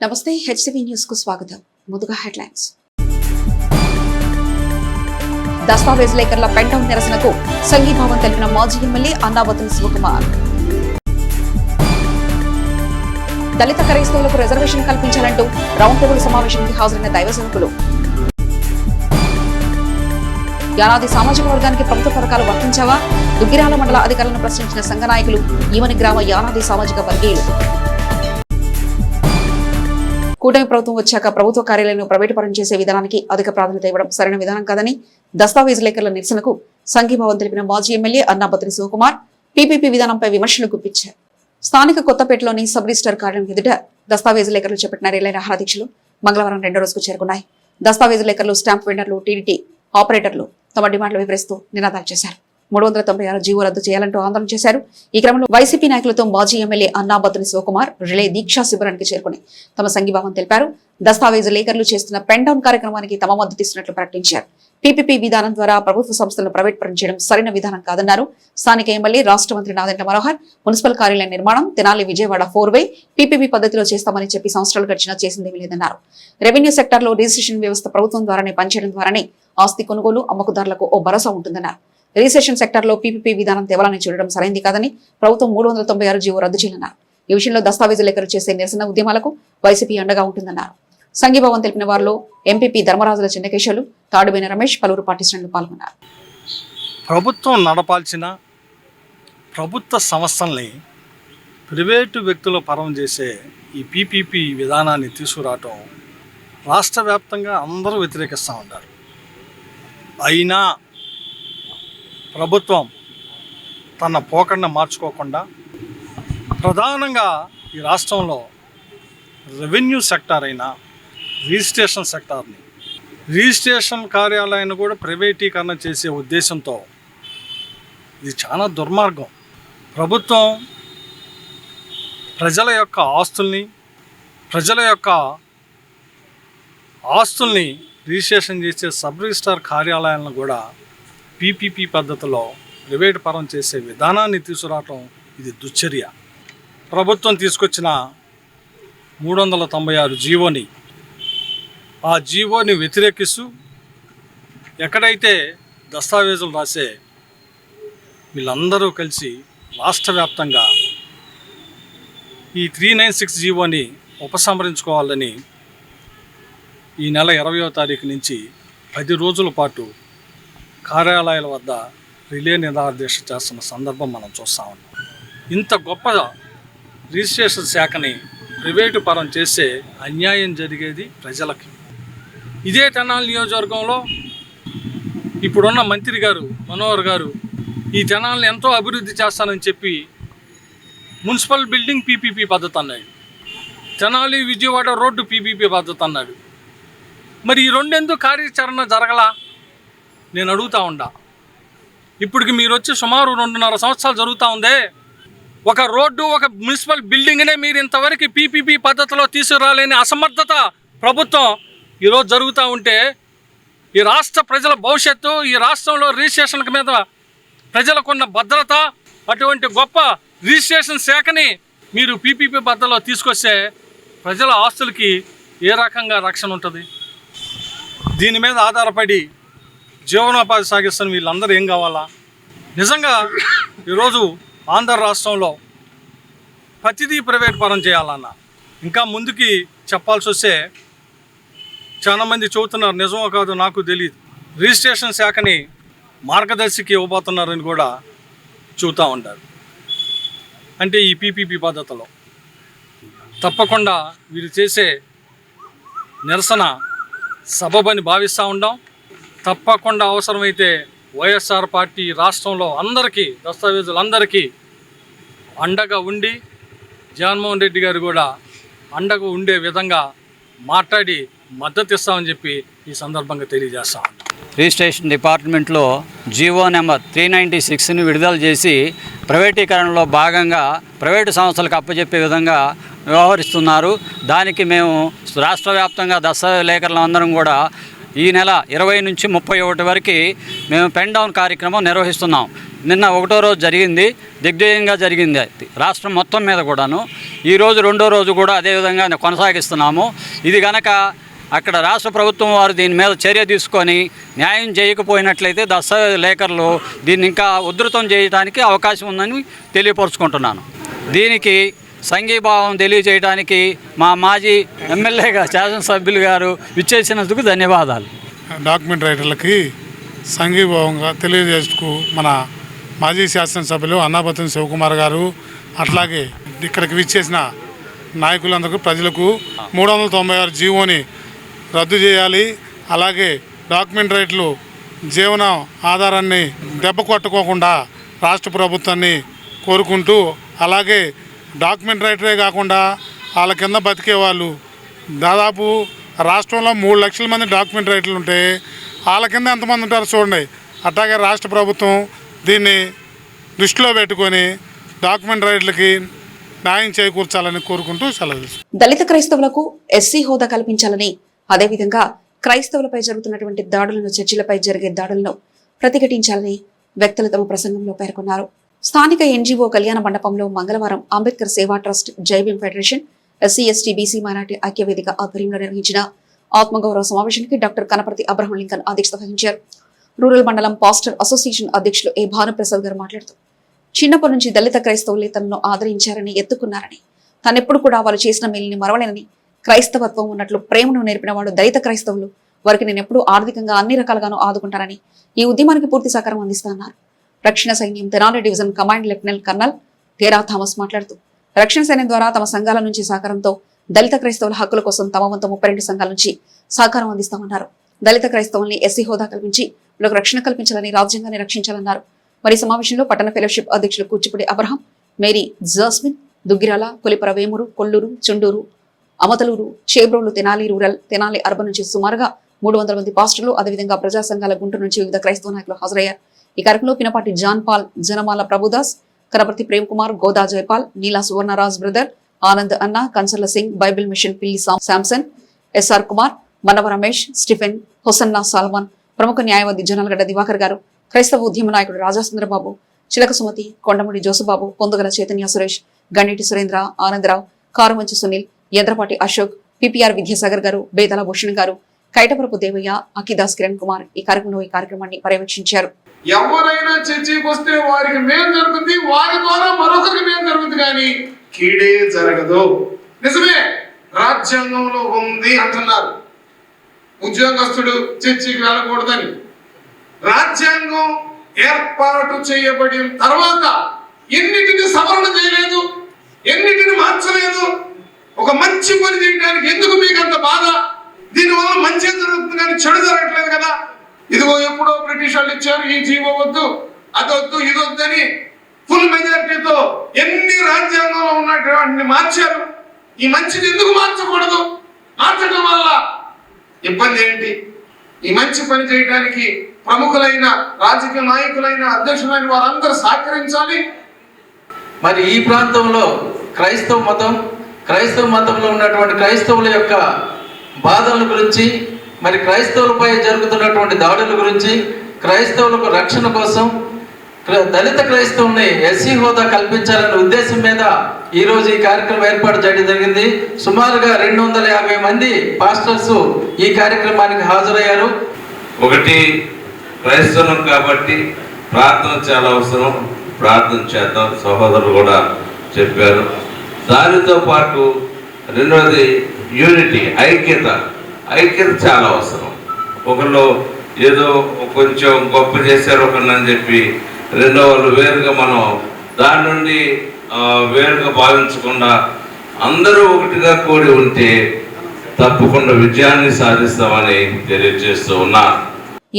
నమస్తే HCV news కు స్వాగతం. ముందుగా హెడ్లైన్స్. దస్తావేజులేకర్ల పెంటౌన్ నిరసనకు సంఘీభావం తెలిపిన మాజీ ఎమ్మెల్యే అన్నాబత్తుని శివకుమార్. దళిత క్రైస్తవులకు రిజర్వేషన్ కల్పించాలంటూ రౌండ్ టేబుల్ సమావేశానికి హాజరైన దైవ సేవకులు. యానాది సామాజిక వర్గానికి ప్రభుత్వ పథకాలు వర్తించావా? దుగ్గిరాల మండల అధికారులను ప్రశ్నించిన సంఘ నాయకులు, ఈమని గ్రామ యానాది సామాజిక వర్గీయులు. కూటమి ప్రభుత్వం వచ్చాక ప్రభుత్వ కార్యాలయాలను ప్రైవేటుపరం చేసే విధానానికి అధిక ప్రాధాన్యత ఇవ్వడం సరైన విధానం కాదని దస్తావేజులేకర్ల నిరసనకు సంఘీభావం తెలిపిన మాజీ ఎమ్మెల్యే అన్నాబత్తుని శివకుమార్ పీపీపీ విధానంపై విమర్శలు గుప్పించారు. స్థానిక కొత్తపేటలోని సబ్ రిజిస్టర్ కార్యాలయం ఎదుట దస్తావేజులేకర్లు చేపట్టిన రిలే నిరాహార దీక్షలు మంగళవారం 2వ రోజుకు చేరుకున్నాయి. దస్తావేజులేకర్లు, స్టాంప్ వెండర్లు, టీడీటీ ఆపరేటర్లు తమ డిమాండ్లు వివరిస్తూ నినాదాలు చేశారు. 396 జీవో రద్దు చేయాలంటూ ఆందోళన చేశారు. ఈ క్రమంలో వైసీపీ నాయకులతో మాజీ ఎమ్మెల్యే అన్నాబత్తుని శివకుమార్ రిలే దీక్షా శిబిరానికి చేరుకుని తమ సంఘీభావం తెలిపారు. దస్తావేజులేకర్లు చేస్తున్న పెండౌన్ కార్యక్రమానికి తమ మద్దతు ఇస్తున్నట్లు ప్రకటించారు. పీపీపీ విధానం ద్వారా ప్రభుత్వ సంస్థలను ప్రైవేట్ పరం చేయడం సరైన విధానం కాదన్నారు. స్థానిక ఎమ్మెల్యే రాష్ట్ర మంత్రి నాదెండ్ల మనోహర్ మున్సిపల్ కార్యాలయ నిర్మాణం తెనాలి విజయవాడ 4-వే పీపీపీ పద్ధతిలో చేస్తామని చెప్పి సంవత్సరాలు గడిచినా చేసిందేమీ లేదన్నారు. రెవెన్యూ సెక్టార్లో రిజిస్ట్రేషన్ వ్యవస్థ ప్రభుత్వం ద్వారానే పనిచేయడం ద్వారానే ఆస్తి కొనుగోలు, అమ్మకదారులకు ఓ భరోసా ఉంటుందన్నారు. రిజిస్ట్రేషన్ సెక్టార్లో పీపీపీ విధానం తేవాలని చూడడం సరైంది కాదని ప్రభుత్వం 396 జీవో రద్దు చేయాలన్నారు. ఈ విషయంలో దస్తావేజులేకర్లు చేసే నిరసన ఉద్యమాలకు వైసీపీ అండగా ఉంటుందన్నారు. సంఘీభావం తెలిపిన వారిలో ఎంపీపీ ధర్మరాజుల చిన్నకేశవులు, తాడుబేన రమేష్, పలువురు పార్టీ శ్రేణులు పాల్గొన్నారు. ప్రభుత్వం నడపాల్సిన ప్రభుత్వ సంస్థల్ని ప్రైవేటు వ్యక్తుల పరం చేసే ఈ పీపీపీ విధానాన్ని తీసుకురావటం రాష్ట్ర వ్యాప్తంగా అందరూ వ్యతిరేకిస్తూ ఉంటారు. అయినా ప్రభుత్వం తన పోకడను మార్చుకోకుండా ప్రధానంగా ఈ రాష్ట్రంలో రెవెన్యూ సెక్టార్ అయినా రిజిస్ట్రేషన్ సెక్టార్ని, రిజిస్ట్రేషన్ కార్యాలయాన్ని కూడా ప్రైవేటీకరణ చేసే ఉద్దేశంతో ఇది చాలా దుర్మార్గం. ప్రభుత్వం ప్రజల యొక్క ఆస్తుల్ని రిజిస్ట్రేషన్ చేసే సబ్ రిజిస్ట్రార్ కార్యాలయాలను కూడా పీపీపీ పద్ధతిలో ప్రైవేట్ పరం చేసే విధానాన్ని తీసుకురావటం ఇది దుశ్చర్య. ప్రభుత్వం తీసుకొచ్చిన 396 జీవోని, ఆ జీవోని వ్యతిరేకిస్తూ ఎక్కడైతే దస్తావేజులు రాసే వీళ్ళందరూ కలిసి రాష్ట్ర వ్యాప్తంగా ఈ 396 జీవోని ఉపసంహరించుకోవాలని ఈ నెల 20వ తారీఖు నుంచి 10 రోజుల పాటు కార్యాలయాల వద్ద రిలే నిరాహార దీక్ష చేస్తున్న సందర్భం మనం చూస్తూ ఉన్నాం. ఇంత గొప్ప రిజిస్ట్రేషన్ శాఖని ప్రైవేటు పరం చేసే అన్యాయం జరిగేది ప్రజలకి. ఇదే తెనాలి నియోజకవర్గంలో ఇప్పుడున్న మంత్రి గారు మనోహర్ గారు ఈ తెనాలిని ఎంతో అభివృద్ధి చేస్తానని చెప్పి మున్సిపల్ బిల్డింగ్ పీపీపీ పద్ధతి అన్నాడు, తెనాలి విజయవాడ రోడ్డు పీపీపీ పద్ధతి అన్నాడు. మరి ఈ రెండెందుకు కార్యాచరణ జరగలా నేను అడుగుతూ ఉండా. ఇప్పటికి మీరు వచ్చి సుమారు 2.5 సంవత్సరాలు జరుగుతూ ఉందే. ఒక రోడ్డు, ఒక మున్సిపల్ బిల్డింగ్నే మీరు ఇంతవరకు పీపీపీ పద్ధతిలో తీసుకురాలేని అసమర్థత ప్రభుత్వం ఈరోజు జరుగుతూ ఉంటే ఈ రాష్ట్ర ప్రజల భవిష్యత్తు, ఈ రాష్ట్రంలో రిజిస్ట్రేషన్ మీద ప్రజలకున్న భద్రత, అటువంటి గొప్ప రిజిస్ట్రేషన్ శాఖని మీరు పీపీపీ పద్ధతిలో తీసుకొస్తే ప్రజల ఆస్తులకి ఏ రకంగా రక్షణ ఉంటుంది? దీని మీద ఆధారపడి జీవనోపాధి సాగిస్తున్న వీళ్ళందరూ ఏం కావాలా? నిజంగా ఈరోజు ఆంధ్ర రాష్ట్రంలో ప్రతిదీ ప్రైవేట్ పరం చేయాలన్న ఇంకా ముందుకి చెప్పాల్సి వస్తే చాలామంది చెబుతున్నారు, నిజమో కాదు నాకు తెలియదు, రిజిస్ట్రేషన్ శాఖని మార్గదర్శికి ఇవ్వబోతున్నారని కూడా చెబుతూ ఉంటారు. అంటే ఈ పీపీపీ పద్ధతిలో తప్పకుండా వీరు చేసే నిరసన సబబని భావిస్తూ ఉన్నాం. తప్పకుండా అవసరమైతే వైఎస్ఆర్ పార్టీ రాష్ట్రంలో అందరికీ, దస్తావేజులందరికీ అండగా ఉండి జగన్మోహన్ రెడ్డి గారు కూడా అండగా ఉండే విధంగా మాట్లాడి మద్దతు ఇస్తామని చెప్పి ఈ సందర్భంగా తెలియజేస్తాం. రిజిస్ట్రేషన్ డిపార్ట్మెంట్లో జీవో నెంబర్ 396ని విడుదల చేసి ప్రైవేటీకరణలో భాగంగా ప్రైవేటు సంస్థలకు అప్పచెప్పే విధంగా వ్యవహరిస్తున్నారు. దానికి మేము రాష్ట్ర వ్యాప్తంగా దస్తావేజులేకరులు అందరం కూడా ఈ నెల 20 నుంచి 31 వరకు మేము పెన్ డౌన్ కార్యక్రమం నిర్వహిస్తున్నాం. నిన్న 1వ రోజు జరిగింది, దిగ్విజయంగా జరిగింది రాష్ట్రం మొత్తం మీద కూడాను. ఈరోజు 2వ రోజు కూడా అదేవిధంగా కొనసాగిస్తున్నాము. ఇది గనక అక్కడ రాష్ట్ర ప్రభుత్వం వారు దీని మీద చర్య తీసుకొని న్యాయం చేయకపోయినట్లయితే దస్తావేజ్ లేఖర్లు దీన్ని ఇంకా ఉధృతం చేయడానికి అవకాశం ఉందని తెలియపరుచుకుంటున్నాను. దీనికి సంఘీభావం తెలియజేయడానికి మా మాజీ ఎమ్మెల్యేగా శాసనసభ్యులు గారు విచ్చేసినందుకు ధన్యవాదాలు. డాక్యుమెంట్ రైటర్లకి సంఘీభావంగా తెలియజేస్తూ మన మాజీ శాసనసభ్యులు అన్నాబత్తుని శివకుమార్ గారు, అట్లాగే ఇక్కడికి విచ్చేసిన నాయకులందరికీ ప్రజలకు 396 జీవోని రద్దు చేయాలి. అలాగే డాక్యుమెంట్ రైట్లు జీవన ఆధారాన్ని దెబ్బ కొట్టుకోకుండా రాష్ట్ర ప్రభుత్వాన్ని కోరుకుంటూ, అలాగే డాక్యుమెంట్ రైటరే కాకుండా వాళ్ళ కింద బతికే వాళ్ళు దాదాపు రాష్ట్రంలో 3 లక్షల మంది డాక్యుమెంట్ రైటర్లు ఉంటే వాళ్ళ కింద ఎంతమంది ఉంటారో చూడండి. అట్లాగే రాష్ట్ర ప్రభుత్వం దీన్ని దృష్టిలో పెట్టుకొని డాక్యుమెంట్ రైటర్లకి న్యాయం చేకూర్చాలని కోరుకుంటూ సెలవు. దళిత క్రైస్తవులకు ఎస్సీ హోదా కల్పించాలని, అదేవిధంగా క్రైస్తవులపై జరుగుతున్నటువంటి దాడులను, చర్చిలపై జరిగే దాడులను ప్రతిఘటించాలని వ్యక్తులు తమ ప్రసంగంలో పేర్కొన్నారు. స్థానిక ఎన్జీఓ కళ్యాణ మండపంలో మంగళవారం Ambedkar Seva trust, Jai Bhim federation, SC ST BC minority ఐక్యవేదిక ఆధ్వర్యంలో నిర్వహించిన ఆత్మగౌరవ సమావేశానికి డాక్టర్ కనపర్తి అబ్రహం లింకన్ అధ్యక్షత వహించారు. రూరల్ మండలం పాస్టర్ అసోసియేషన్ అధ్యక్షులు ఏ భానుప్రసాద్ గారు మాట్లాడుతూ, చిన్నప్పటి నుంచి దళిత క్రైస్తవులే తనను ఆదరించారని, ఎత్తుకున్నారని, తనెప్పుడు కూడా వారు చేసిన మేలుని మరవలేనని, క్రైస్తవత్వం ఉన్నట్లు ప్రేమను నేర్పిన వాడు దళిత క్రైస్తవులు, వారికి నేను ఎప్పుడూ ఆర్థికంగా అన్ని రకాలుగానూ ఆదుకుంటానని, ఈ ఉద్యమానికి పూర్తి సహకారం అందిస్తానన్నారు. రక్షణ సైన్యం Tenali division command lieutenant colonel తేరా థామస్ మాట్లాడుతూ, రక్షణ సైన్యం ద్వారా తమ సంఘాల నుంచి సహకారంతో దళిత క్రైస్తవుల హక్కుల కోసం తమ వంతు 32 సంఘాల నుంచి సహకారం అందిస్తామన్నారు. దళిత క్రైస్తవుల్ని ఎస్సీ హోదా కల్పించి వీళ్ళకు రక్షణ కల్పించాలని, రాజ్యాంగాన్ని రక్షించాలన్నారు. మరి సమావేశంలో పట్టణ ఫెలోషిప్ అధ్యక్షులు కూచిపూడి అబ్రహం, మేరీ జాస్మిన్, దుగ్గిరాల, కొలిపర వేమూరు, కొల్లూరు, చుండూరు, అమతలూరు, చేబ్రోలు, తెనాలి రూరల్, తెనాలి అర్బన్ నుంచి సుమారుగా 300 మంది పాస్టర్లు, అదేవిధంగా ప్రజా సంఘాల గుంటూరు నుంచి వివిధ క్రైస్తవ నాయకులు హాజరయ్యారు. ఈ కార్యక్రమంలో పినపాటి జాన్ పాల్, జనమాల ప్రభుదాస్, కనపర్తి ప్రేమ్ కుమార్, గోదా జయపాల్, నీలా సువర్ణరాజ్ బ్రదర్, ఆనంద్ అన్న, Kansarla Singh, Bible mission Pilli Samson, S R Kumar, Manava Ramesh, Stephen, Hosanna Salman, ప్రముఖ న్యాయవాది జొన్నలగడ్డ దివాకర్ గారు, క్రైస్తవ ఉద్యమ నాయకుడు రాజాచంద్రబాబు, చిలక సుమతి, కొండముడి జోసుబాబు, పొందుగల చైతన్య సురేష్, గండేటి సురేంద్ర, ఆనందరావు, కారుమంచి సునీల్, యంత్రపాటి అశోక్, పిపిఆర్ విద్యాసాగర్ గారు, బేదల భూషణ్ గారు, కైటపురపు దేవయ్య, అకిదాస్ కిరణ్ కుమార్ ఈ కార్యక్రమాన్ని పర్యవేక్షించారు. ఎవరైనా చర్చికి వస్తే వారికి మేలు జరుగుతుంది, వారి ద్వారా మరొకరికి మేలు జరుగుతుంది, కానీ కీడే జరగదు. నిజమే, రాజ్యాంగంలో ఉంది అంటున్నారు ఉద్యోగస్తుడు చర్చికి వెళ్ళకూడదని. రాజ్యాంగం ఏర్పాటు చేయబడిన తర్వాత ఎన్నిటిని సవరణ చేయలేదు, ఎన్నిటిని మార్చలేదు. ఒక మంచి పని చేయడానికి ఎందుకు మీకు అంత బాధ? దీనివల్ల మంచి జరుగుతుంది కానీ చెడు జరగట్లేదు కదా. ఇదిగో ఎప్పుడో బ్రిటిష్ వాళ్ళు ఇచ్చారు, ఈ జీవో వద్దు, అదొద్దు, ఇదొద్దని ఫుల్ మెజారిటీతో ఎన్ని రాజ్యాంగంలో ఉన్నటువంటి మార్చారు. ఈ మంచిని ఎందుకు మార్చకూడదు? మార్చడం వల్ల ఇబ్బంది ఏంటి? ఈ మంచి పని చేయడానికి ప్రముఖులైన రాజకీయ నాయకులైన అధ్యక్షులైన వారందరూ సహకరించాలి. మరి ఈ ప్రాంతంలో క్రైస్తవ మతంలో ఉన్నటువంటి క్రైస్తవుల యొక్క బాధల గురించి, మరి క్రైస్తవులపై జరుగుతున్నటువంటి దాడుల గురించి, క్రైస్తవులకు రక్షణ కోసం దళిత క్రైస్తవుల్ని ఎస్సీ హోదా కల్పించాలనే ఉద్దేశం మీద ఈరోజు ఈ కార్యక్రమం ఏర్పాటు చేయడం జరిగింది. సుమారుగా 250 మంది పాస్టర్స్ ఈ కార్యక్రమానికి హాజరయ్యారు. ఒకటి, క్రైస్తవం కాబట్టి ప్రార్థన చాలా అవసరం, ప్రార్థన చేద్దాం, సహోదరులు కూడా చెప్పారు. దానితో పాటు రెండవది యూనిటీ, ఐక్యత చాలా అవసరం. ఒకళ్ళు ఏదో కొంచెం గొప్ప చేశారు ఒకరిని చెప్పి రెండో వాళ్ళు వేరుగా మనం దాని నుండి వేరుగా భావించకుండా అందరూ ఒకటిగా కూడి ఉంటే తప్పకుండా విజయాన్ని సాధిస్తామని తెలియజేస్తూ ఉన్నా.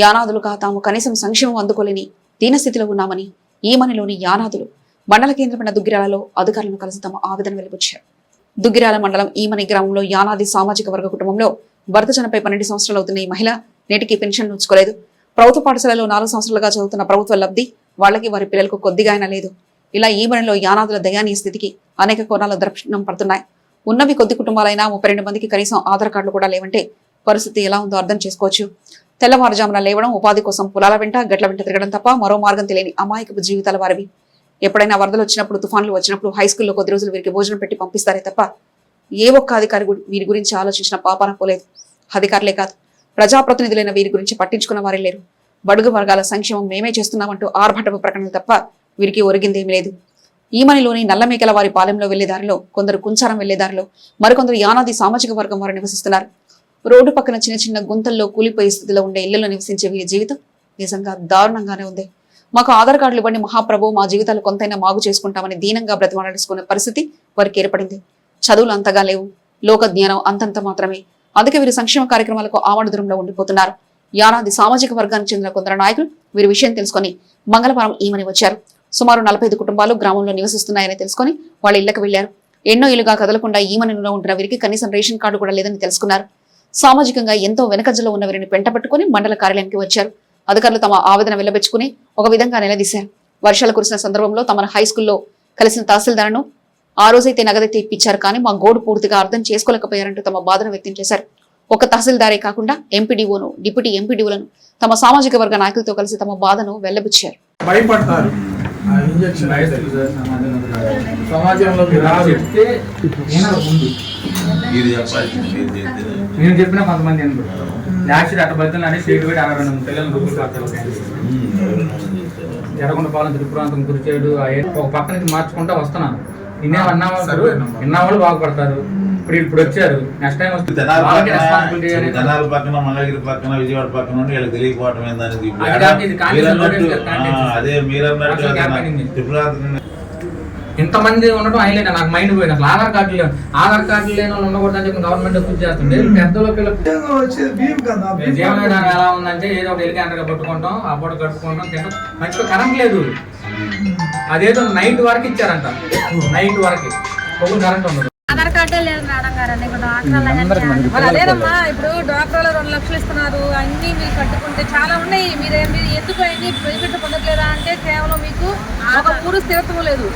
యానాదులుగా తాము కనీసం సంక్షేమం అందుకోలేని దీనస్థితిలో ఉన్నామని ఈమనిలోని యానాదులు మండల కేంద్రమైన దుగ్గిరాలలో అధికారులను కలిసి తమ ఆవేదన వెలిబుచ్చారు. దుగ్గిరాల మండలం ఈమని గ్రామంలో యానాది సామాజిక వర్గ కుటుంబంలో భర్త చనిపై 12 సంవత్సరాలు అవుతున్న ఈ మహిళ నేటికి పెన్షన్ ఉంచుకోలేదు. ప్రభుత్వ పాఠశాలలో 4 సంవత్సరాలుగా చదువుతున్న ప్రభుత్వ లబ్ధి వాళ్ళకి, వారి పిల్లలకు కొద్దిగా అయినా లేదు. ఇలా ఈమనిలో యానాదుల దయానీయ స్థితికి అనేక కోణాల దర్శనం పడుతున్నాయి. ఉన్నవి కొద్ది కుటుంబాలైనా 32 మందికి కనీసం ఆధార్ కార్డులు కూడా లేవంటే పరిస్థితి ఎలా ఉందో అర్థం చేసుకోవచ్చు. తెల్లవారుజామున లేవడం, ఉపాధి కోసం పొలాల వెంట గట్ల వెంట తిరగడం తప్ప మరో మార్గం తెలియని అమాయకపు జీవితాల వారివి. ఎప్పుడైనా వరదలు వచ్చినప్పుడు, తుఫాన్లు వచ్చినప్పుడు హైస్కూల్లో కొద్ది రోజులు వీరికి భోజనం పెట్టి పంపిస్తారే తప్ప ఏ ఒక్క అధికారి వీరి గురించి ఆలోచించిన పాపాన పోలేదు. అధికారులే కాదు, ప్రజాప్రతినిధులైన వీరి గురించి పట్టించుకున్న వారే లేరు. బడుగు వర్గాల సంక్షేమం మేమే చేస్తున్నామంటూ ఆర్భటపు ప్రకటనలు తప్ప వీరికి ఒరిగిందేమీ లేదు. ఈమనిలోని నల్లమేకల వారి పాలెంలో వెళ్లే దారిలో, కొందరు కుంచారం వెళ్లే దారిలో, మరికొందరు యానాది సామాజిక వర్గం వారు నివసిస్తున్నారు. రోడ్డు పక్కన చిన్న చిన్న గుంతల్లో కూలిపోయే స్థితిలో ఉండే ఇళ్లలో నివసించే వీరి జీవితం నిజంగా దారుణంగానే ఉంది. మాకు ఆధార్ కార్డులు ఇవ్వండి మహాప్రభు, మా జీవితాలు కొంతైనా మాగు చేసుకుంటామని దీనంగా బ్రతిమాలాడుకునే పరిస్థితి వారికి ఏర్పడింది. చదువులు అంతగా లేవు, లోక జ్ఞానం అంతంత మాత్రమే. అందుకే వీరు సంక్షేమ కార్యక్రమాలకు ఆమడ దూరంలో ఉండిపోతున్నారు. యానాది సామాజిక వర్గానికి చెందిన కొందరు నాయకులు వీరి విషయం తెలుసుకొని మంగళవారం ఈమని వచ్చారు. సుమారు 45 కుటుంబాలు గ్రామంలో నివసిస్తున్నాయని తెలుసుకొని వాళ్ళ ఇళ్లకు వెళ్లారు. ఎన్నో ఇళ్లుగా కదలకుండా ఈమనిలో ఉంటున్న వీరికి కనీసం రేషన్ కార్డు కూడా లేదని తెలుసుకున్నారు. సామాజికంగా ఎంతో వెనకజలో ఉన్న వీరిని పెంటపట్టుకుని మండల కార్యాలయానికి వచ్చారు. అధికారులు తమ ఆవేదన వెల్లబెచ్చుకుని ఒక విధంగా నిలదీశారు. వర్షాలు కురిసిన సందర్భంలో తమ హైస్కూల్లో కలిసిన తహసీల్దార్ను ఆ రోజైతే నగదైతే ఇప్పించారు, కానీ మా గోడు పూర్తిగా అర్థం చేసుకోలేకపోయారంటూ తమ బాధను వ్యక్తం చేశారు. ఒక తహసీల్దారే కాకుండా ఎంపీడీఓను, డిప్యూటీ ఎంపీడీఓలను తమ సామాజిక వర్గ నాయకులతో కలిసి తమ బాధను వెల్లబుచ్చారు. భయపడతారు. సమాజంలో నేను చెప్పిన కొంతమంది యాక్సిడెంట్ అట్ట బతులు అని సీటు పెట్టి 62 పిల్లలు జరగకుండా పాలన త్రిపురాంతం కురిచేడు ఒక పక్క నుంచి మార్చుకుంటా వస్తున్నాను. విన్నవాళ్ళు బాగుపడతారు. ఇప్పుడు వచ్చారు, నెక్స్ట్ టైం వస్తుంది. జనాల పక్కన, మంగళగిరి పక్కన, విజయవాడ పక్కన ఉండి వీళ్ళకి తెలియకపోవటం ఏందనేది అదే మీరన్నట్టు త్రిపురాంతం ఇంతమంది ఉండడం హైలైట్. నాకు మైండ్ పోయింది. అసలు ఆధార్ కార్డు లేని వాళ్ళు ఉండకూడదని చెప్పి గవర్నమెంట్ కృషి చేస్తుండే. పెద్దలో జీవనవిధానం ఎలా ఉందంటే ఏదో ఒక ఎలిగేంటర్గా పట్టుకుంటాం, ఆ పూట కట్టుకుంటాం, తింటాం. మంచిగా కరెంట్ లేదు. అదేదో నైట్ వరకు ఇచ్చారంట, నైట్ వరకు పొగులు కరెంట్ ఉండదు. ఆధార్ కార్డే లేదు మేడం గారు. అదేనమ్మా, ఇప్పుడు డాక్టర్లు 2 లక్షలు ఇస్తున్నారు, అన్ని మీరు కట్టుకుంటే చాలా ఉన్నాయి. మీరు ఎందుకు అన్ని బెనిఫిట్ పొందట్లేదా అంటే కేవలం మీకు ఒక ఊరు స్థిరత్వం లేదు.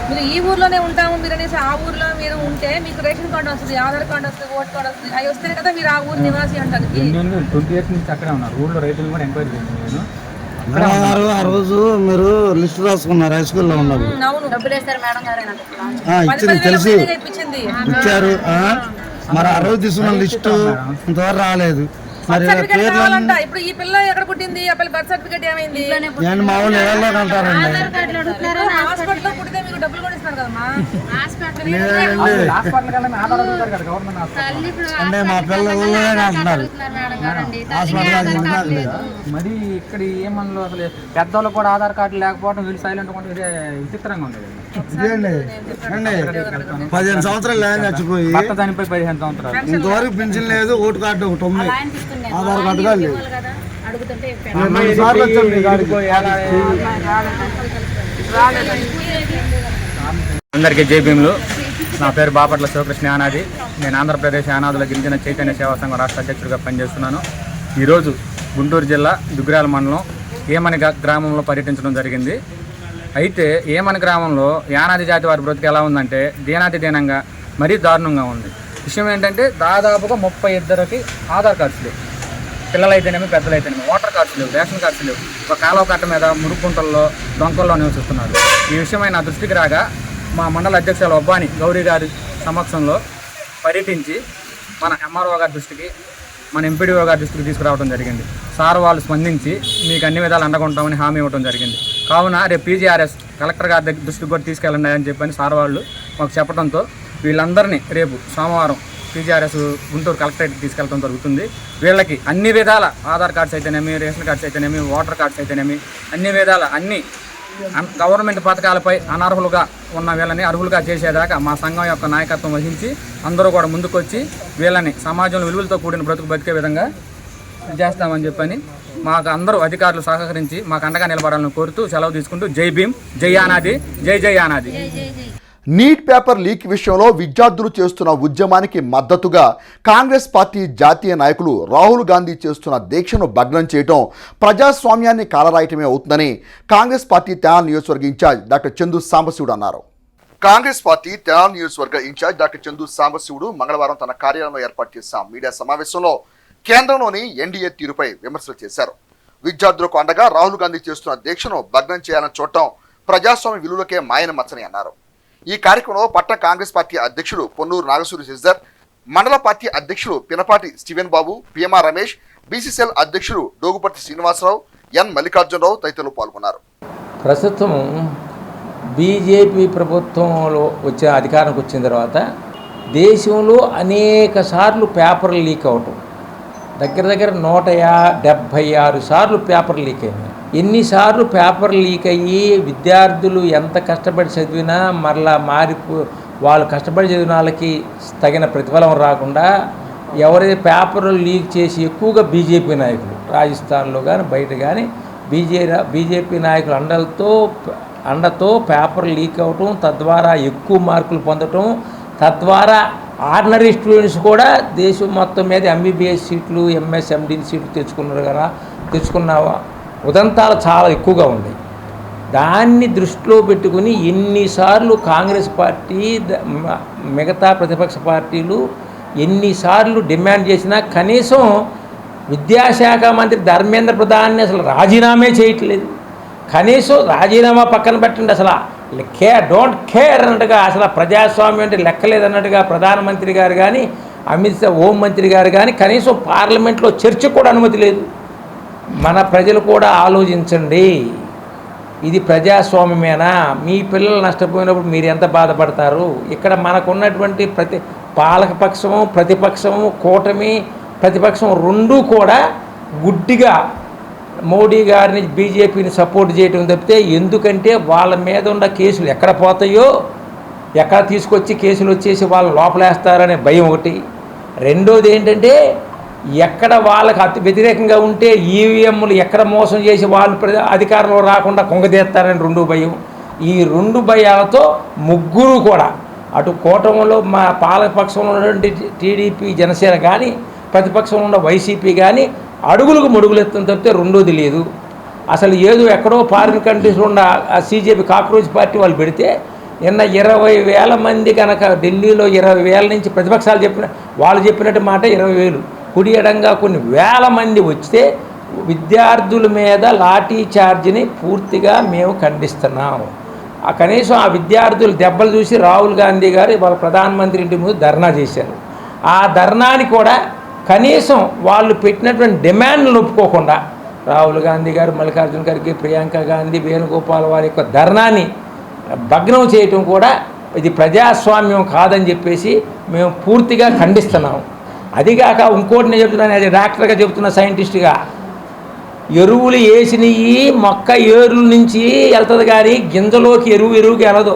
మీరు ఈ ఊర్లోనే ఉంటాము మీరు అనేసి ఆ ఊర్లో మీరు ఉంటే మీకు రేషన్ కార్డు వస్తుంది, ఆధార్ కార్డు వస్తుంది, ఓటు కార్డు వస్తుంది. అవి వస్తేనే కదా మీరు ఆ ఊరు నివాసి అంటారు. 20 years నుంచి అక్కడే ఉన్నారు. ఊళ్ళో రైతులు కూడా ఎంక్వైరీ చేసింది. ఆ రోజు మీరు లిస్ట్ రాసుకున్నారు హై స్కూల్లో ఉన్నప్పుడు. అవును, డబ్బులు వేస్తారు మేడం గారు. ఇచ్చింది తెలుసు, ఇచ్చారు. మరి ఆ రోజు తీసుకున్న లిస్టు ఇంతవరకు రాలేదు. మరి ఇప్పుడు ఈ పిల్ల ఎక్కడ పుట్టింది? ఆ పిల్ల బర్త్ సర్టిఫికేట్ ఏమైంది? నేను మా వాళ్ళు ఎవరిలో అంటారండి. హాస్పిటల్లో పుట్టితే మీకు డబ్బులు కూడా ఇస్తారు కదమ్మా. అంటే మా పిల్లలు అంటున్నారు. మరి ఇక్కడ ఏమన్నా అసలు పెద్దవాళ్ళు కూడా ఆధార్ కార్డు లేకపోవడం, వీళ్ళు సైలెంట్ ఉంటే విచిత్రంగా ఉండేది. 15 సంవత్సరాలు లేని చచ్చిపోయి చనిపోయి 15 సంవత్సరాలు ఇంతవరకు పింఛన్ లేదు. ఓటు కార్డు ఒకటి ఉంది, ఆధార్ కార్డు కాదు లేదు. అందరికీ జై భీములు. నా పేరు బాపట్ల శివకృష్ణ యానాది. నేను ఆంధ్రప్రదేశ్ యానాదుల గిరిజన చైతన్య సేవా సంఘం రాష్ట్ర అధ్యక్షుడిగా పనిచేస్తున్నాను. ఈరోజు గుంటూరు జిల్లా దుగ్గిరాల మండలం ఏమని గ్రామంలో పర్యటించడం జరిగింది. అయితే ఏమని గ్రామంలో యానాది జాతి వారి బ్రతికి ఎలా ఉందంటే దీనాతి దీనంగా మరీ దారుణంగా ఉంది. విషయం ఏంటంటే దాదాపుగా 32కి ఆధార్ కార్డ్స్ లేవు. పిల్లలైతేనేమి, పెద్దలైతేనేమి. ఓటర్ కార్డ్స్ లేవు, రేషన్ కార్డ్స్ లేవు. ఒక కాలువ కట్ట మీద మురుగుంటల్లో, డొంకల్లో నివసిస్తున్నారు. ఈ విషయమై నా దృష్టికి రాగా మా మండల అధ్యక్షులు ఒబ్బాని గౌరీ గారి సమక్షంలో పర్యటించి మన ఎంఆర్ఓ గారి దృష్టికి, మన ఎంపీడీఓ గారి దృష్టికి తీసుకురావడం జరిగింది. సార్ వాళ్ళు స్పందించి మీకు అన్ని విధాలు అండకుంటామని హామీ ఇవ్వడం జరిగింది. కావున రేపు పీజీఆర్ఎస్ కలెక్టర్ గారి దృష్టికి కూడా తీసుకెళ్ళండి అని చెప్పని సార్ వాళ్ళు మాకు చెప్పడంతో వీళ్ళందరినీ రేపు సోమవారం పీజీఆర్ఎస్ గుంటూరు కలెక్టరేట్కి తీసుకెళ్ళడం జరుగుతుంది. వీళ్ళకి అన్ని విధాల ఆధార్ కార్డ్స్ అయితేనేమి, రేషన్ కార్డ్స్ అయితేనేమి, ఓటర్ కార్డ్స్ అయితేనేమి, అన్ని విధాల అన్ని గవర్నమెంట్ పథకాలపై అనర్హులుగా ఉన్న వీళ్ళని అర్హులుగా చేసేదాకా మా సంఘం యొక్క నాయకత్వం వహించి అందరూ కూడా ముందుకొచ్చి వీళ్ళని సమాజంలో విలువలతో కూడిన బతికే విధంగా చేస్తామని చెప్పని మాకు అందరూ అధికారులు సహకరించి మాకు అండగా నిలబడాలని కోరుతూ సెలవు తీసుకుంటూ జై భీమ్, జై యానాది, జై జై యానాది. నీట్ పేపర్ లీక్ విషయంలో విద్యార్థులు చేస్తున్న ఉద్యమానికి మద్దతుగా కాంగ్రెస్ పార్టీ జాతీయ నాయకులు రాహుల్ గాంధీ చేస్తున్న దీక్షను భగ్నం చేయడం ప్రజాస్వామ్యాన్ని కాలరాయటమే అవుతుందని కాంగ్రెస్ పార్టీ తెనాలి నియోజకవర్గ ఇన్ఛార్జ్ డాక్టర్ చందు సాంబశివుడు అన్నారు. కాంగ్రెస్ పార్టీ తెనాలి నియోజకవర్గ ఇన్ఛార్జ్ డాక్టర్ చందు సాంబశివుడు మంగళవారం తన కార్యాలయంలో ఏర్పాటు చేసిన మీడియా సమావేశంలో కేంద్రంలోని ఎన్డీఏ తీరుపై విమర్శలు చేశారు. విద్యార్థులకు అండగా రాహుల్ గాంధీ చేస్తున్న దీక్షను భగ్నం చేయాలని చూడటం ప్రజాస్వామ్య విలువలకే మాయన మచ్చని అన్నారు. ఈ కార్యక్రమంలో పట్టణ కాంగ్రెస్ పార్టీ అధ్యక్షుడు పొన్నూరు నాగసూరి శశిధర్, మండల పార్టీ అధ్యక్షుడు పినపాటి స్టీవెన్ బాబు, పిఎంఆర్ రమేష్, బీసీసీఎల్ అధ్యక్షుడు డోగుపర్తి శ్రీనివాసరావు, ఎన్ మల్లికార్జునరావు తదితరులు పాల్గొన్నారు. ప్రస్తుతం బీజేపీ ప్రభుత్వంలో వచ్చే అధికారానికి వచ్చిన తర్వాత దేశంలో అనేక సార్లు పేపర్లు లీక్ అవటం, దగ్గర 176 సార్లు పేపర్ లీక్ అయినాయి. ఎన్నిసార్లు పేపర్ లీక్ అయ్యి విద్యార్థులు ఎంత కష్టపడి చదివినా మరలా వాళ్ళు కష్టపడి చదివిన వాళ్ళకి తగిన ప్రతిఫలం రాకుండా ఎవరైతే పేపర్లు లీక్ చేసి ఎక్కువగా బీజేపీ నాయకులు రాజస్థాన్లో కానీ బయట కానీ బీజేపీ నాయకుల అండతో పేపర్ లీక్ అవటం, తద్వారా ఎక్కువ మార్కులు పొందటం, తద్వారా ఆర్డినరీ స్టూడెంట్స్ కూడా దేశం మొత్తం మీద ఎంబీబీఎస్ సీట్లు, ఎంఎస్, ఎండి సీట్లు తెచ్చుకున్న ఉదంతాలు చాలా ఎక్కువగా ఉన్నాయి. దాన్ని దృష్టిలో పెట్టుకుని ఎన్నిసార్లు కాంగ్రెస్ పార్టీ మిగతా ప్రతిపక్ష పార్టీలు ఎన్నిసార్లు డిమాండ్ చేసినా కనీసం విద్యాశాఖ మంత్రి ధర్మేంద్ర ప్రధాన్ని అసలు రాజీనామే చేయట్లేదు. కనీసం రాజీనామా పక్కన పెట్టండి, అసలు డోంట్ కేర్ అన్నట్టుగా, అసలు ప్రజాస్వామ్యం అంటే లెక్కలేదన్నట్టుగా ప్రధానమంత్రి గారు కానీ అమిత్ షా హోంమంత్రి గారు కానీ కనీసం పార్లమెంట్లో చర్చ కూడా అనుమతి లేదు. మన ప్రజలు కూడా ఆలోచించండి, ఇది ప్రజాస్వామ్యమేనా? మీ పిల్లలు నష్టపోయినప్పుడు మీరు ఎంత బాధపడతారు? ఇక్కడ మనకున్నటువంటి పాలకపక్షము, ప్రతిపక్షము, కూటమి, ప్రతిపక్షం రెండూ కూడా గుడ్డిగా మోడీ గారిని, బీజేపీని సపోర్ట్ చేయడం తప్పితే, ఎందుకంటే వాళ్ళ మీద ఉన్న కేసులు ఎక్కడ పోతాయో, ఎక్కడ తీసుకొచ్చి కేసులు వచ్చేసి వాళ్ళు లోపలేస్తారనే భయం ఒకటి. రెండోది ఏంటంటే ఎక్కడ వాళ్ళకి వ్యతిరేకంగా ఉంటే ఈవీఎంలు ఎక్కడ మోసం చేసి వాళ్ళు అధికారంలో రాకుండా కొంగదీస్తారని రెండో భయం. ఈ రెండు భయాలతో ముగ్గురు కూడా అటు కూటమిలో మా పాలకపక్షంలో ఉన్నటువంటి టీడీపీ, జనసేన కానీ ప్రతిపక్షంలో ఉన్న వైసీపీ కానీ అడుగులకు మడుగులెత్తడం తప్పితే రెండోది లేదు. అసలు ఏదో ఎక్కడో ఫారిన్ కంట్రీస్లో ఉన్న సీజేపీ కాక్రోచ్ పార్టీ వాళ్ళు పెడితే నిన్న 20,000 మంది కనుక ఢిల్లీలో 20,000 నుంచి ప్రతిపక్షాలు వాళ్ళు చెప్పినట్టు మాట 20,000 కుడి ఎడంగా కొన్ని వేల మంది వస్తే విద్యార్థుల మీద లాఠీ చార్జ్ని పూర్తిగా మేము ఖండిస్తున్నాం. కనీసం ఆ విద్యార్థులు దెబ్బలు చూసి రాహుల్ గాంధీ గారు వాళ్ళ ప్రధానమంత్రి ఇంటి ముందు ధర్నా చేశారు. ఆ ధర్నాని కూడా కనీసం వాళ్ళు పెట్టినటువంటి డిమాండ్లను ఒప్పుకోకుండా రాహుల్ గాంధీ గారు, మల్లికార్జున ఖర్గే, ప్రియాంక గాంధీ, వేణుగోపాల్ వారి యొక్క ధర్నాని భగ్నం చేయటం కూడా ఇది ప్రజాస్వామ్యం కాదని చెప్పేసి మేము పూర్తిగా ఖండిస్తున్నాం. అదిగాక ఇంకోటి నేను చెప్తున్నాను, అది డాక్టర్గా చెప్తున్న సైంటిస్ట్గా, ఎరువులు వేసినవి మొక్క ఏరుల నుంచి వెళ్తుంది కానీ గింజలోకి ఎరువుకి వెళ్ళదు.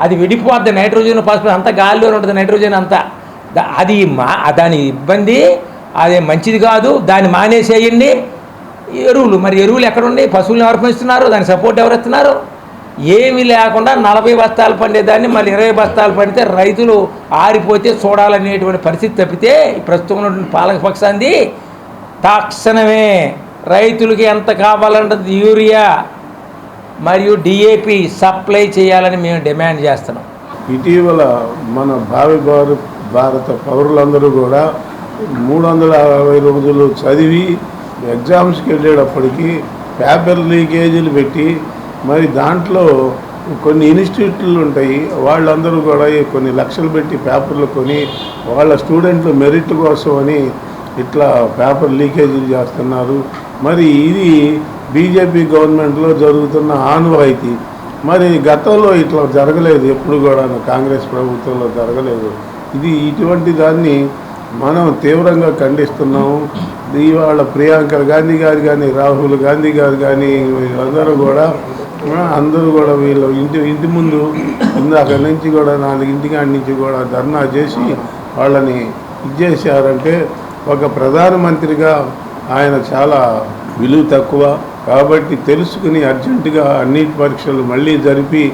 అది విడిపోద్ది, నైట్రోజన్, ఫాస్ఫరస్ అంతా గాలిలో ఉంటుంది, నైట్రోజన్ అంతా. అది దాని ఇబ్బంది, అది మంచిది కాదు, దాన్ని మానేసేయండి. ఎరువులు మరి ఎరువులు ఎక్కడుండి? పశువులను ఎవరు పెంచుతున్నారు? దాని సపోర్ట్ ఎవరు ఇస్తున్నారు? ఏమీ లేకుండా 40 బస్తాలు పండేదాన్ని మళ్ళీ 20 బస్తాలు పండితే రైతులు ఆరిపోతే చూడాలనేటువంటి పరిస్థితి తప్పితే ప్రస్తుతం ఉన్నటువంటి పాలకపక్షాన్ని తక్షణమే రైతులకి ఎంత కావాలంటే యూరియా మరియు డిఏపి సప్లై చేయాలని మేము డిమాండ్ చేస్తున్నాం. ఇటీవల మన భారత పౌరులందరూ కూడా 360 రోజులు చదివి ఎగ్జామ్స్కి వెళ్ళేటప్పటికీ పేపర్ లీకేజీలు పెట్టి, మరి దాంట్లో కొన్ని ఇన్స్టిట్యూట్లు ఉంటాయి, వాళ్ళందరూ కూడా కొన్ని లక్షలు పెట్టి పేపర్లు కొని వాళ్ళ స్టూడెంట్లు మెరిట్ కోసం అని ఇట్లా పేపర్ లీకేజీలు చేస్తున్నారు. మరి ఇది బీజేపీ గవర్నమెంట్లో జరుగుతున్న ఆనవాయితీ. మరి గతంలో ఇట్లా జరగలేదు, ఎప్పుడు కూడా కాంగ్రెస్ ప్రభుత్వంలో జరగలేదు. ఇటువంటి దాన్ని మనం తీవ్రంగా ఖండిస్తున్నాము. ఇవాళ ప్రియాంక గాంధీ గారు కానీ, రాహుల్ గాంధీ గారు కానీ వీళ్ళందరూ కూడా వీళ్ళు ఇంటి ముందు అక్కడి నుంచి కూడా 4 కాడి నుంచి కూడా ధర్నా చేసి వాళ్ళని ఇచ్చేసారంటే ఒక ప్రధానమంత్రిగా ఆయన చాలా విలువ తక్కువ. కాబట్టి తెలుసుకుని అర్జెంటుగా అన్నిటి పరీక్షలు మళ్ళీ జరిపి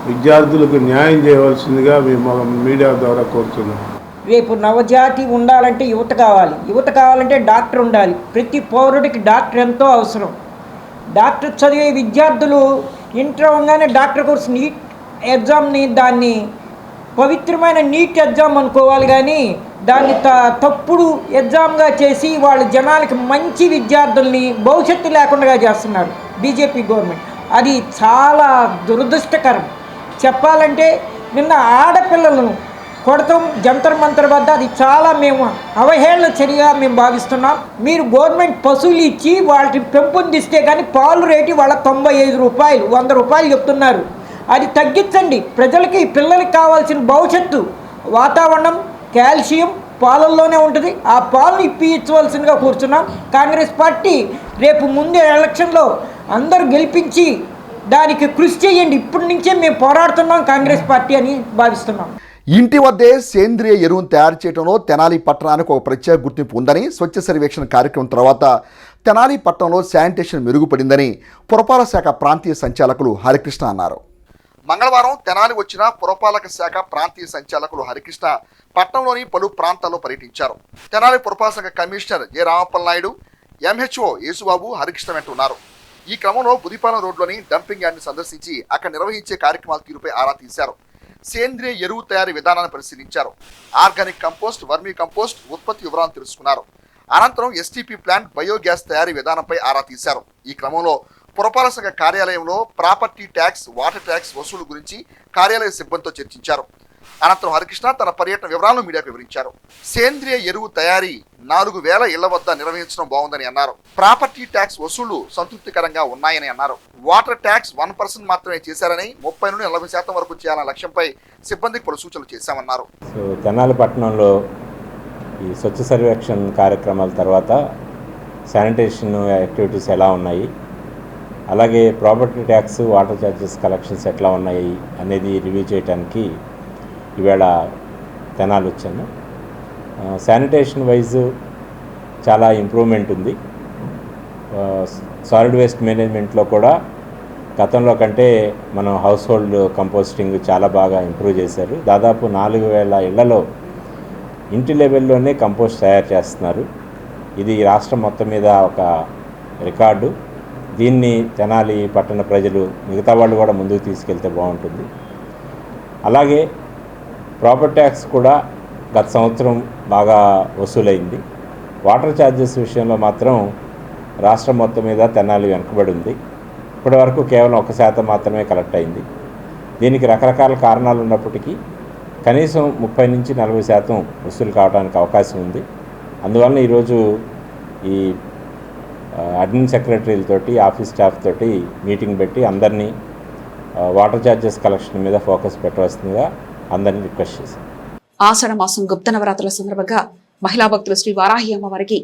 విద్యార్థులకు న్యాయం చేయవలసిందిగా మేము మీడియా ద్వారా కోరుతున్నాం. రేపు నవజాతి ఉండాలంటే యువత కావాలి, యువత కావాలంటే డాక్టర్ ఉండాలి. ప్రతి పౌరుడికి డాక్టర్ ఎంతో అవసరం. డాక్టర్ చదివే విద్యార్థులు ఇంటర్ అవగానే డాక్టర్ కోర్స్ నీట్ ఎగ్జామ్ని దాన్ని పవిత్రమైన నీట్ ఎగ్జామ్ అనుకోవాలి, కానీ దాన్ని తప్పుడు ఎగ్జామ్గా చేసి వాళ్ళ జనాలకి మంచి విద్యార్థుల్ని భవిష్యత్తు లేకుండా చేస్తున్నారు బీజేపీ గవర్నమెంట్. అది చాలా దురదృష్టకరం. చెప్పాలంటే నిన్న ఆడపిల్లలను కొడతాం జంతర్ మంతర్ వద్ద, అది చాలా మేము అవహేళన చర్యగా మేము భావిస్తున్నాం. మీరు గవర్నమెంట్ పశువులు ఇచ్చి వాటిని పెంపొందిస్తే కానీ పాలు రేటు వాళ్ళ 95 రూపాయలు 100 రూపాయలు చెప్తున్నారు. అది తగ్గించండి. ప్రజలకి పిల్లలకి కావాల్సిన భవిష్యత్తు వాతావరణం కాల్షియం పాలల్లోనే ఉంటుంది. ఆ పాలను ఇప్పించవలసిందిగా కూర్చున్నాం. కాంగ్రెస్ పార్టీ రేపు ముందే ఎలక్షన్లో అందరూ గెలిపించి దానికి కృషి చేయండి. ఇప్పటి నుంచే మేము పోరాడుతున్నాం కాంగ్రెస్ పార్టీ అని భావిస్తున్నాం. ఇంటి వద్దే సేంద్రియ ఎరువును తయారు చేయడంలో తెనాలి పట్టణానికి ఒక ప్రత్యేక గుర్తింపు ఉందని స్వచ్ఛ సర్వేక్షణ కార్యక్రమం తర్వాత తెనాలి పట్టణంలో శానిటేషన్ మెరుగుపడిందని పురపాలక శాఖ ప్రాంతీయ సంచాలకులు హరికృష్ణ అన్నారు. మంగళవారం తెనాలి వచ్చిన పురపాలక శాఖ ప్రాంతీయ సంచాలకులు హరికృష్ణ పట్టణంలోని పలు ప్రాంతాల్లో పర్యటించారు. తెనాలి పురపాలక శాఖ commissioner J Ramappal Naidu, MHO Yesubabu Harikrishna వెంట ఉన్నారు. ఈ క్రమంలో బుదిపాలెం రోడ్లోని డంపింగ్ యార్డ్ని సందర్శించి అక్కడ నిర్వహించే కార్యక్రమాల తీరుపై ఆరా తీశారు. సేంద్రియ ఎరువు తయారీ విధానాన్ని పరిశీలించారు. ఆర్గానిక్ కంపోస్ట్, వర్మీ కంపోస్ట్ ఉత్పత్తి వివరాలను తెలుసుకున్నారు. అనంతరం ఎస్టీపీ ప్లాంట్, బయోగ్యాస్ తయారీ విధానంపై ఆరా తీశారు. ఈ క్రమంలో పురపాలక శాఖ కార్యాలయంలో ప్రాపర్టీ ట్యాక్స్, వాటర్ ట్యాక్స్ వసూలు గురించి కార్యాలయ సిబ్బందితో చర్చించారు. అనంతరం హరికృష్ణ తన పర్యటన వివరాలను మీడియాకు వివరించారు. సేంద్రియ ఎరువు తయారీ 4000 ఇళ్ల వద్ద నిర్వహించడం బాగుందని అన్నారు. ప్రాపర్టీ ట్యాక్స్ వసూళ్లు సంతృప్తికరంగా ఉన్నాయని అన్నారు. వాటర్ ట్యాక్స్ 1% మాత్రమే చేశారని 30 నుండి 40% వరకు చేయాలన్న లక్ష్యంపై సిబ్బందికి పలు సూచనలు చేశామన్నారు. తెనాలి పట్టణంలో ఈ స్వచ్ఛ సర్వేక్షణ కార్యక్రమాల తర్వాత శానిటేషన్ యాక్టివిటీస్ ఎలా ఉన్నాయి, అలాగే property tax, water charges collections ఎట్లా ఉన్నాయి అనేది రివ్యూ చేయడానికి ఈవేళ తెనాలి వచ్చాను. శానిటేషన్ వైజ్ చాలా ఇంప్రూవ్మెంట్ ఉంది. సాలిడ్ వేస్ట్ మేనేజ్మెంట్లో కూడా గతంలో కంటే మనం హౌస్ హోల్డ్ కంపోస్టింగ్ చాలా బాగా ఇంప్రూవ్ చేశారు. దాదాపు 4000 ఇళ్లలో ఇంటి లెవెల్లోనే కంపోస్ట్ తయారు చేస్తున్నారు. ఇది రాష్ట్రం మొత్తం మీద ఒక రికార్డు. దీన్ని తెనాలి పట్టణ ప్రజలు, మిగతా వాళ్ళు కూడా ముందుకు తీసుకెళ్తే బాగుంటుంది. అలాగే ప్రాపర్టీ ట్యాక్స్ కూడా గత సంవత్సరం బాగా వసూలైంది. వాటర్ ఛార్జెస్ విషయంలో మాత్రం రాష్ట్రం మొత్తం మీద తెనాలి వెనుకబడి ఉంది. ఇప్పటి వరకు కేవలం 1% మాత్రమే కలెక్ట్ అయింది. దీనికి రకరకాల కారణాలు ఉన్నప్పటికీ కనీసం 30 నుంచి 40% వసూలు కావడానికి అవకాశం ఉంది. అందువలన ఈరోజు ఈ అడ్మిన్ సెక్రటరీలతోటి, ఆఫీస్ స్టాఫ్ తోటి మీటింగ్ పెట్టి అందరినీ వాటర్ ఛార్జెస్ కలెక్షన్ మీద ఫోకస్ పెట్టవలసిందిగా అందరినీ రిక్వెస్ట్ చేశారు. ఆషాఢ మాసం గుప్త నవరాత్రుల సందర్భంగా మహిళా భక్తులు శ్రీ వారాహి అమ్మవారికి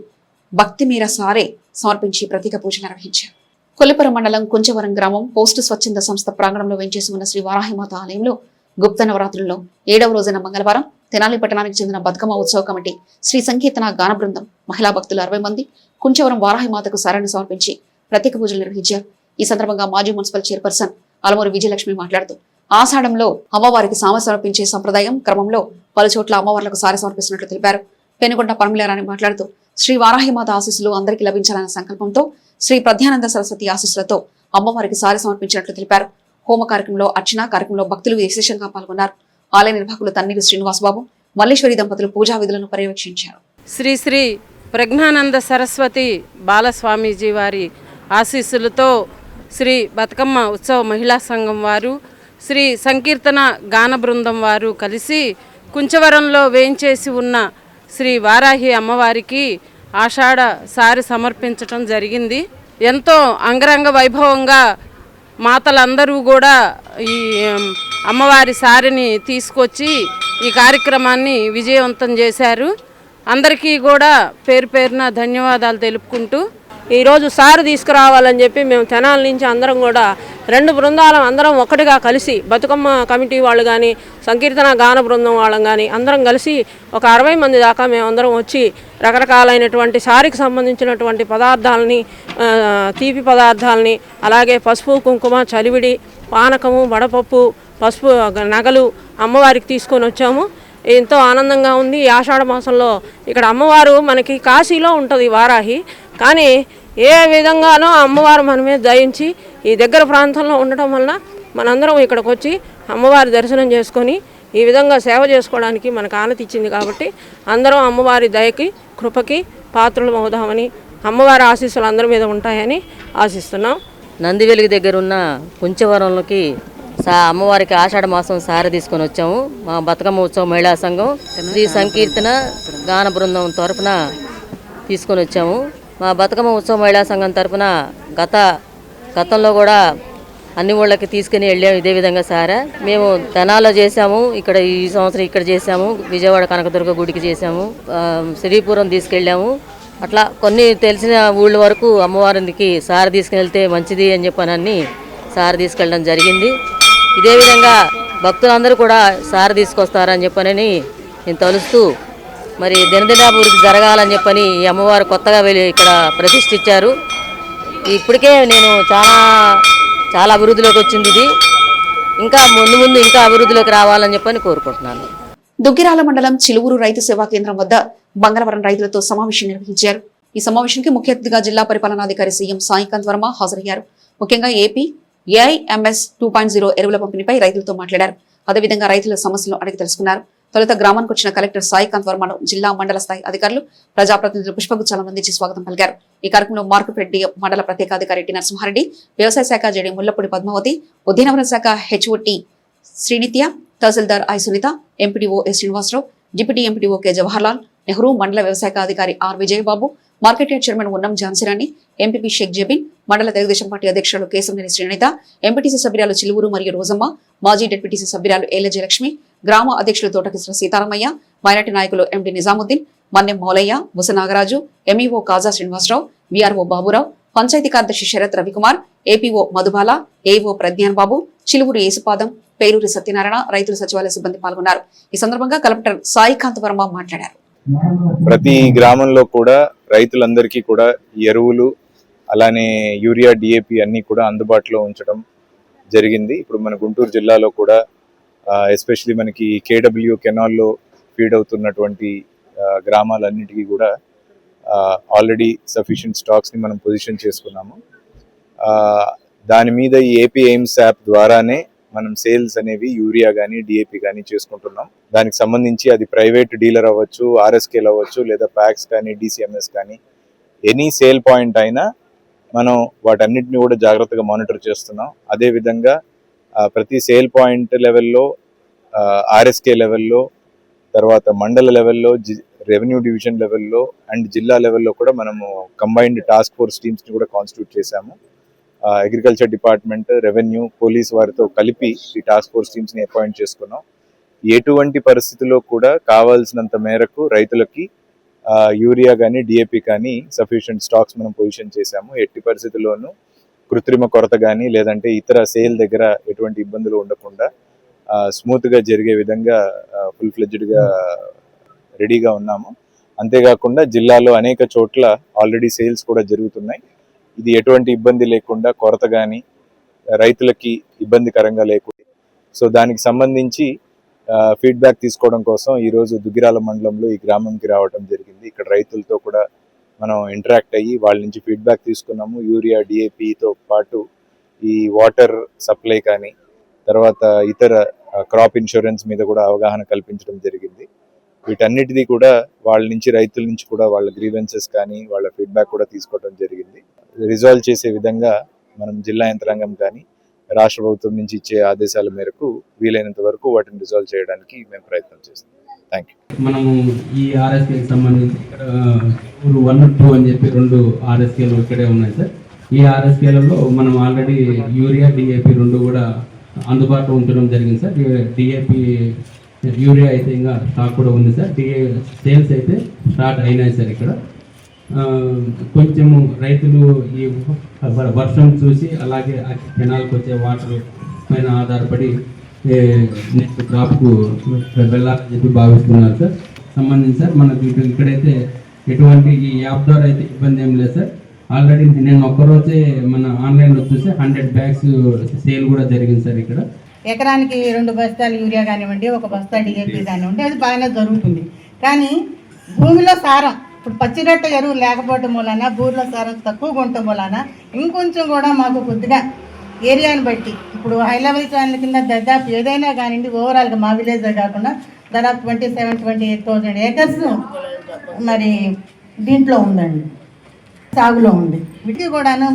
భక్తి మీర సారే సమర్పించి ప్రత్యేక పూజలు నిర్వహించారు. కొల్లిపురం మండలం కుంచవరం గ్రామం పోస్టు స్వచ్ఛంద సంస్థ ప్రాంగణంలో వెంచేసి ఉన్న శ్రీ వారాహిమాత ఆలయంలో గుప్త నవరాత్రుల్లో 7వ రోజైన మంగళవారం తెనాలి పట్టణానికి చెందిన బతుకమ్మ ఉత్సవ కమిటీ, శ్రీ సంకీర్తన గాన బృందం, మహిళా భక్తులు 60 మంది కుంచవరం వారాహిమాతకు సారాన్ని సమర్పించి ప్రత్యేక పూజలు నిర్వహించారు. ఈ సందర్భంగా మాజీ మున్సిపల్ చైర్పర్సన్ అలమూరి విజయలక్ష్మి మాట్లాడుతూ ఆషాఢంలో అమ్మవారికి సామ సమర్పించే సంప్రదాయం క్రమంలో పలు చోట్ల అమ్మవార్లకు సారి సమర్పిస్తున్నట్లు తెలిపారు. పెనుగొండ పరమలేరాని మాట్లాడుతూ శ్రీ వారాహిమాత ఆశీస్సులు అందరికీ లభించాలన్న సంకల్పంతో శ్రీ ప్రధ్యానంద సరస్వతి ఆశీస్సులతో అమ్మవారికి సారి సమర్పించినట్లు తెలిపారు. హోమ కార్యక్రమంలో అర్చన కార్యక్రమంలో భక్తులు విశేషంగా పాల్గొన్నారు. ఆలయ నిర్వాహకులు తన్నీరు శ్రీనివాసబాబు, మల్లేశ్వరి దంపతులు పూజా విధులను పర్యవేక్షించారు. శ్రీ శ్రీ ప్రజ్ఞానంద సరస్వతి బాలస్వామీజీ వారి ఆశీస్సులతో శ్రీ బతుకమ్మ ఉత్సవ మహిళా సంఘం వారు, శ్రీ సంకీర్తన గాన బృందం వారు కలిసి కుంచవరంలో వేయించేసి ఉన్న శ్రీ వారాహి అమ్మవారికి ఆషాఢ సారి సమర్పించటం జరిగింది. ఎంతో అంగరంగ వైభవంగా మాతలందరూ కూడా ఈ అమ్మవారి సారిని తీసుకొచ్చి ఈ కార్యక్రమాన్ని విజయవంతం చేశారు. అందరికీ కూడా పేరు పేరున ధన్యవాదాలు తెలుపుకుంటూ ఈరోజు సారు తీసుకురావాలని చెప్పి మేము తెనాలి నుంచి అందరం కూడా 2 బృందాలం అందరం ఒకటిగా కలిసి బతుకమ్మ కమిటీ వాళ్ళు కానీ సంకీర్తన గాన బృందం వాళ్ళం కానీ అందరం కలిసి ఒక 60 మంది దాకా మేమందరం వచ్చి రకరకాలైనటువంటి సారికి సంబంధించినటువంటి పదార్థాలని, తీపి పదార్థాలని, అలాగే పసుపు, కుంకుమ, చలివిడి, పానకము, వడపప్పు, పసుపు, నగలు అమ్మవారికి తీసుకొని వచ్చాము. ఎంతో ఆనందంగా ఉంది. ఈ ఆషాఢ మాసంలో ఇక్కడ అమ్మవారు మనకి కాశీలో ఉంటుంది వారాహి, కానీ ఏ విధంగానో అమ్మవారు మన మీద దయించి ఈ దగ్గర ప్రాంతంలో ఉండటం వలన మనందరం ఇక్కడికి వచ్చి అమ్మవారి దర్శనం చేసుకొని ఈ విధంగా సేవ చేసుకోవడానికి మనకు ఆనతి ఇచ్చింది కాబట్టి అందరం అమ్మవారి దయకి కృపకి పాత్రలు అవుదామని అమ్మవారి ఆశీస్సులు అందరి మీద ఉంటాయని ఆశిస్తున్నాం. నందివెలుగు దగ్గర ఉన్న కుంచవరంలోకి అమ్మవారికి ఆషాఢ మాసం సార తీసుకొని వచ్చాము. మా బతుకమ్మ ఉత్సవ మహిళా సంఘం శ్రీ సంకీర్తన గాన బృందం తరఫున తీసుకొని వచ్చాము. మా బతుకమ్మ ఉత్సవ మహిళా సంఘం తరఫున గతంలో కూడా అన్ని ఊళ్ళకి తీసుకుని వెళ్ళాము ఇదే విధంగా సారా. మేము తెనాల్లో చేసాము, ఇక్కడ ఈ సంవత్సరం ఇక్కడ చేసాము, విజయవాడ కనకదుర్గ గుడికి చేసాము, శ్రీపురం తీసుకెళ్ళాము. అట్లా కొన్ని తెలిసిన ఊళ్ళ వరకు అమ్మవారికి సార తీసుకుని వెళ్తే మంచిది అని చెప్పనని సార తీసుకెళ్ళడం జరిగింది. ఇదే విధంగా భక్తులందరూ కూడా సార తీసుకొస్తారని చెప్పనని నేను తలుస్తూ మరి దినదినాభివృద్ధి జరగాలని చెప్పని ఈ అమ్మవారు కొత్తగా వెళ్ళి ఇక్కడ ప్రతిష్ఠించారు. ఇప్పటికే నేను చాలా అభివృద్ధిలోకి వచ్చింది. ఇది ఇంకా ముందు ఇంకా అభివృద్ధిలోకి రావాలని చెప్పని కోరుకుంటున్నాను. దుగ్గిరాల మండలం చిలువురు రైతు సేవా కేంద్రం వద్ద మంగళవారం రైతులతో సమావేశం నిర్వహించారు. ఈ సమావేశానికి ముఖ్య అతిథిగా జిల్లా పరిపాలనాధికారి సీఎం సాయికాంత్ వర్మ హాజరయ్యారు. ముఖ్యంగా ఏపీ ఏఐఎంఎస్ 2.0 ఎరువుల పంపిణీపై రైతులతో మాట్లాడారు. అదేవిధంగా రైతుల సమస్యలను అడిగి తెలుసుకున్నారు. తొలుత గ్రామానికి వచ్చిన కలెక్టర్ సాయికాంత్ వర్మను జిల్లా మండల స్థాయి అధికారులు ప్రజాప్రతినిధులు పుష్పగుచ్చాలను అందించి స్వాగతం పలికారు. ఈ కార్యక్రమంలో మార్కుపెట్టి మండల ప్రత్యేకాధికారి టి నరసింహారెడ్డి, వ్యవసాయ శాఖ జేడీ ముల్లపూడి పద్మావతి, ఉద్యానవన శాఖ HOT Srinitya, tahsildar I Sunitha, MPDO S Srinivasarao, deputy MPDO K Jawaharlal Nehru, మండల వ్యవసాయ అధికారి R Vijayababu, market yard chairman Unnam Jhansirani, MPP Sheikh Jabeen, మండల తెలుగుదేశం పార్టీ అధ్యక్షులు కేశవనేని శ్రీనిత, ఎంపీటీసీ సభ్యురాలు చిలువురు మరియు రోజమ్మ, మాజీ డిప్యూటీసీ సభ్యురాలు ఏల జయలక్ష్మి, గ్రామ అధ్యక్షులు తోటకిశ్ర సీతారామయ్య, మైనార్టీ నాయకులు ఎండి నిజాముద్దీన్, మన్నెం మౌలయ్య, బుస నాగరాజు, ఎంఈఓ కాజా శ్రీనివాసరావు, వీఆర్ఓ బాబురావు, పంచాయతీ కార్యదర్శి శరత్ రవికుమార్, ఏపీఓ మధుబాల, ఏఓ ప్రజ్ఞాన్ బాబు, చిలువురు యేసుపాదం, పేరూరి సత్యనారాయణ, రైతుల సచివాలయ సిబ్బంది పాల్గొన్నారు. ఈ సందర్భంగా కలెక్టర్ సాయికాంత్ వర్మ మాట్లాడారు. ప్రతి గ్రామంలో కూడా రైతులందరికీ కూడా ఎరువులు అలానే యూరియా, డిఏపి అన్నీ కూడా అందుబాటులో ఉంచడం జరిగింది. ఇప్పుడు మన గుంటూరు జిల్లాలో కూడా ఎస్పెషలీ మనకి కేడబ్ల్యూ కెనాల్లో ఫీడ్ అవుతున్నటువంటి గ్రామాలన్నిటికీ కూడా ఆల్రెడీ సఫిషియెంట్ స్టాక్స్ని మనం పొజిషన్ చేసుకున్నాము. దాని మీద ఈ ఏపీ ఎయిమ్స్ యాప్ ద్వారానే మనం సేల్స్ అనేవి యూరియా కానీ డిఏపి కానీ చేసుకుంటున్నాం. దానికి సంబంధించి అది ప్రైవేట్ డీలర్ అవ్వచ్చు, ఆర్ఎస్కేలు అవ్వచ్చు, లేదా ప్యాక్స్ కానీ డిసిఎంఎస్ కానీ ఎనీ సేల్ పాయింట్ అయినా మనం వాటన్నిటిని కూడా జాగ్రత్తగా మానిటర్ చేస్తున్నాం. అదేవిధంగా ప్రతి సేల్ పాయింట్ లెవెల్లో, ఆర్ఎస్కే లెవెల్లో, తర్వాత మండల లెవెల్లో, రెవెన్యూ డివిజన్ లెవెల్లో అండ్ జిల్లా లెవెల్లో కూడా మనము కంబైన్డ్ టాస్క్ ఫోర్స్ టీమ్స్ని కూడా కాన్స్టిట్యూట్ చేశాము. అగ్రికల్చర్ డిపార్ట్మెంట్, రెవెన్యూ, పోలీస్ వారితో కలిపి ఈ టాస్క్ ఫోర్స్ టీమ్స్ని అపాయింట్ చేసుకున్నాం. ఎటువంటి పరిస్థితుల్లో కూడా కావాల్సినంత మేరకు రైతులకి యూరియా కానీ డిఏపి కానీ సఫిషియెంట్ స్టాక్స్ మనం పొజిషన్ చేశాము. ఎట్టి పరిస్థితుల్లోనూ కృత్రిమ కొరత కానీ లేదంటే ఇతర సేల్ దగ్గర ఎటువంటి ఇబ్బందులు ఉండకుండా స్మూత్గా జరిగే విధంగా ఫుల్ ఫ్లెడ్జ్డ్గా రెడీగా ఉన్నాము. అంతేకాకుండా జిల్లాలో అనేక చోట్ల ఆల్రెడీ సేల్స్ కూడా జరుగుతున్నాయి. ఇది ఎటువంటి ఇబ్బంది లేకుండా, కొరత కానీ రైతులకి ఇబ్బందికరంగా లేకుండా, సో దానికి సంబంధించి ఫీడ్బ్యాక్ తీసుకోవడం కోసం ఈరోజు దుగ్గిరాల మండలంలో ఈ గ్రామంకి రావడం జరిగింది. ఇక్కడ రైతులతో కూడా మనం ఇంటరాక్ట్ అయ్యి వాళ్ళ నుంచి ఫీడ్బ్యాక్ తీసుకున్నాము. యూరియా, డిఏపితో పాటు ఈ వాటర్ సప్లై కానీ తర్వాత ఇతర క్రాప్ ఇన్సూరెన్స్ మీద కూడా అవగాహన కల్పించడం జరిగింది. వీటన్నిటిది కూడా వాళ్ళ నుంచి, రైతుల నుంచి కూడా వాళ్ళ గ్రీవెన్సెస్ కానీ వాళ్ళ ఫీడ్బ్యాక్ కూడా తీసుకోవడం జరిగింది. రిజాల్వ్ చేసే విధంగా మనం జిల్లా యంత్రాంగం కానీ రాష్ట్ర ప్రభుత్వం నుంచి ఇచ్చే ఆదేశాల మేరకు వీలైనంత వరకు వాటిని రిజాల్వ్ చేయడానికి మేము ప్రయత్నం చేస్తాం. Thank you. మనము ఈ ఆర్ఎస్కేకి సంబంధించి ఇక్కడ 1, 2 అని చెప్పి 2 ఆర్ఎస్కేలు ఇక్కడే ఉన్నాయి సార్. ఈ ఆర్ఎస్కేలలో మనం ఆల్రెడీ యూరియా, డిఏపి 2 కూడా అందుబాటులో ఉంచడం జరిగింది సార్. డిఏపి యూరియా అయితే ఇంకా స్టాక్ కూడా ఉంది సార్. సేల్స్ అయితే స్టార్ట్ అయినాయి సార్. ఇక్కడ కొంచెము రైతులు ఈ వర్షం చూసి అలాగే కెనాల్కి వచ్చే వాటర్ పైన ఆధారపడి నెక్స్ట్ క్రాప్కు వెళ్ళాలని చెప్పి భావిస్తున్నారు సార్. సంబంధించి సార్ మనకు ఇక్కడైతే ఎటువంటి ఈ యాప్ ద్వారా అయితే ఇబ్బంది ఏం లేదు సార్. ఆల్రెడీ నేను ఒక్కరోజే మన ఆన్లైన్లో చూసి 100 బ్యాగ్స్ సేల్ కూడా జరిగింది సార్. ఇక్కడ ఎకరానికి 2 బస్తాలు యూరియా కానివ్వండి, 1 బస్తా డిఏపి కానివ్వండి, అది బాగానే జరుగుతుంది. కానీ భూమిలో సారం, ఇప్పుడు పచ్చిరొట్ట ఎరువు లేకపోవటం మూలన, భూమిలో సారం తక్కువగా ఉండటం మూలన ఇంకొంచెం కూడా మాకు కొద్దిగా ఏరియాని బట్టి ఇప్పుడు హై లెవెల్ ఛానల్ కింద దాదాపు ఏదైనా కానివ్వండి ఓవరాల్గా మా విలేజే కాకుండా దాదాపు 27,28,000 ఏకర్స్ మరి దీంట్లో ఉందండి, సాగులో ఉంది. వీటికి కూడాను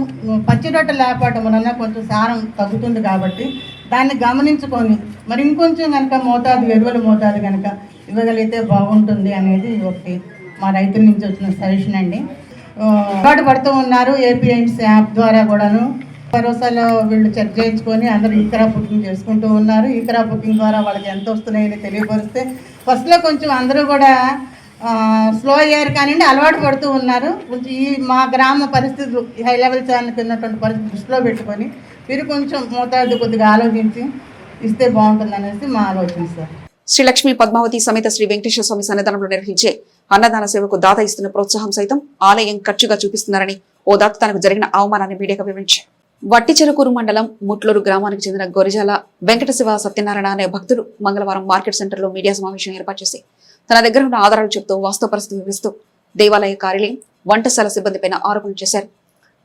పచ్చి రొట్టెలు లేపటం వలన కొంచెం సారం తగ్గుతుంది కాబట్టి దాన్ని గమనించుకొని మరి ఇంకొంచెం కనుక ఎరువుల మోతాదు కనుక ఇవ్వగలిగితే బాగుంటుంది అనేది ఒకటి మా రైతుల నుంచి వచ్చిన సజెషన్ అండి. అలవాటు పడుతూ ఉన్నారు. ఏపీఎంస్ యాప్ ద్వారా కూడాను భరోసాలో వీళ్ళు చెక్ చేయించుకొని అందరూ ఈ క్రాప్ బుకింగ్ చేసుకుంటూ ఉన్నారు. ఈ క్రాప్ బుకింగ్ ద్వారా వాళ్ళకి ఎంత వస్తున్నాయని తెలియపరిస్తే ఫస్ట్లో కొంచెం అందరూ కూడా స్లో అయ్యారు కానివ్వండి, అలవాటు పడుతూ ఉన్నారు. ఈ మా గ్రామ పరిస్థితులు హై లెవెల్ ఛానల్కి ఉన్నటువంటి పరిస్థితి దృష్టిలో పెట్టుకొని మీరు కొంచెం మోతాదు కొద్దిగా ఆలోచించి ఇస్తే బాగుంటుంది అనేసి మా ఆలోచన సార్. శ్రీ లక్ష్మీ పద్మావతి సమేత శ్రీ వెంకటేశ్వర స్వామి సన్నిధానంలో నిర్వహించే అన్నదాన సేవకు దాత ఇస్తున్న ప్రోత్సాహం సైతం ఆలయం ఖర్చుగా చూపిస్తున్నారని ఓ దాత తనకు జరిగిన అవమానాన్ని మీడియాకు వివరించారు. వట్టిచెరుకూరు మండలం ముట్లూరు గ్రామానికి చెందిన గొరిజాల వెంకటశివ సత్యనారాయణ అనే భక్తుడు మంగళవారం మార్కెట్ సెంటర్లో మీడియా సమావేశం ఏర్పాటు చేసి తన దగ్గర ఉన్న ఆధారాలు చెప్తూ వాస్తవ పరిస్థితి వివరిస్తూ దేవాలయ కార్యాలయం వంటశాల సిబ్బందిపైన ఆరోపణలు చేశారు.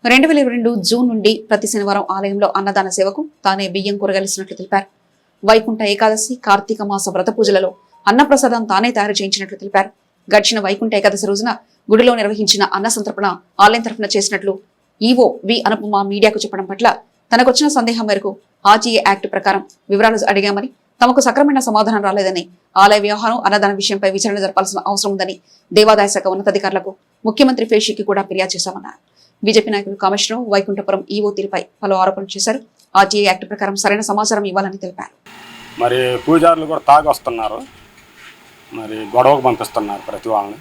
2022 జూన్ నుండి ప్రతి శనివారం ఆలయంలో అన్నదాన సేవకు తానే బియ్యం కూరగాయలిస్తున్నట్లు తెలిపారు. వైకుంఠ ఏకాదశి, కార్తీక మాస వ్రత పూజలలో అన్నప్రసాదం తానే తయారు చేయించినట్లు తెలిపారు. గడిచిన వైకుంఠ ఏకాదశి రోజున గుడిలో నిర్వహించిన అన్న సంతర్పణ ఆలయం తరఫున చేసినట్లు ఈవో వి అనుపమ మీడియాకు చెప్పడం పట్ల తనకొచ్చిన సందేహం మేరకు ఆర్టీఏ యాక్ట్ ప్రకారం వివరాలు అడిగామని, తమకు సక్రమైన సమాధానం రాలేదని, ఆలయ వ్యవహారం అన్నదాన విషయంపై విచారణ జరపాల్సిన అవసరం ఉందని దేవాదాయ శాఖ ఉన్నతాధికారులకు ముఖ్యమంత్రి ఫేషికి కూడా ఫిర్యాదు చేశామన్నారు. బీజేపీ నాయకులు కామేశ్వరరావు వైకుంఠపురం ఈవో తీరుపై పలు ఆరోపణలు చేశారు. ఆర్టీఏ యాక్ట్ ప్రకారం సరైన సమాచారం ఇవ్వాలని తెలిపారు. మరి పూజారులు కూడా తాగి వస్తున్నారు, మరి గొడవకు పంపిస్తున్నారు ప్రతి వాళ్ళని.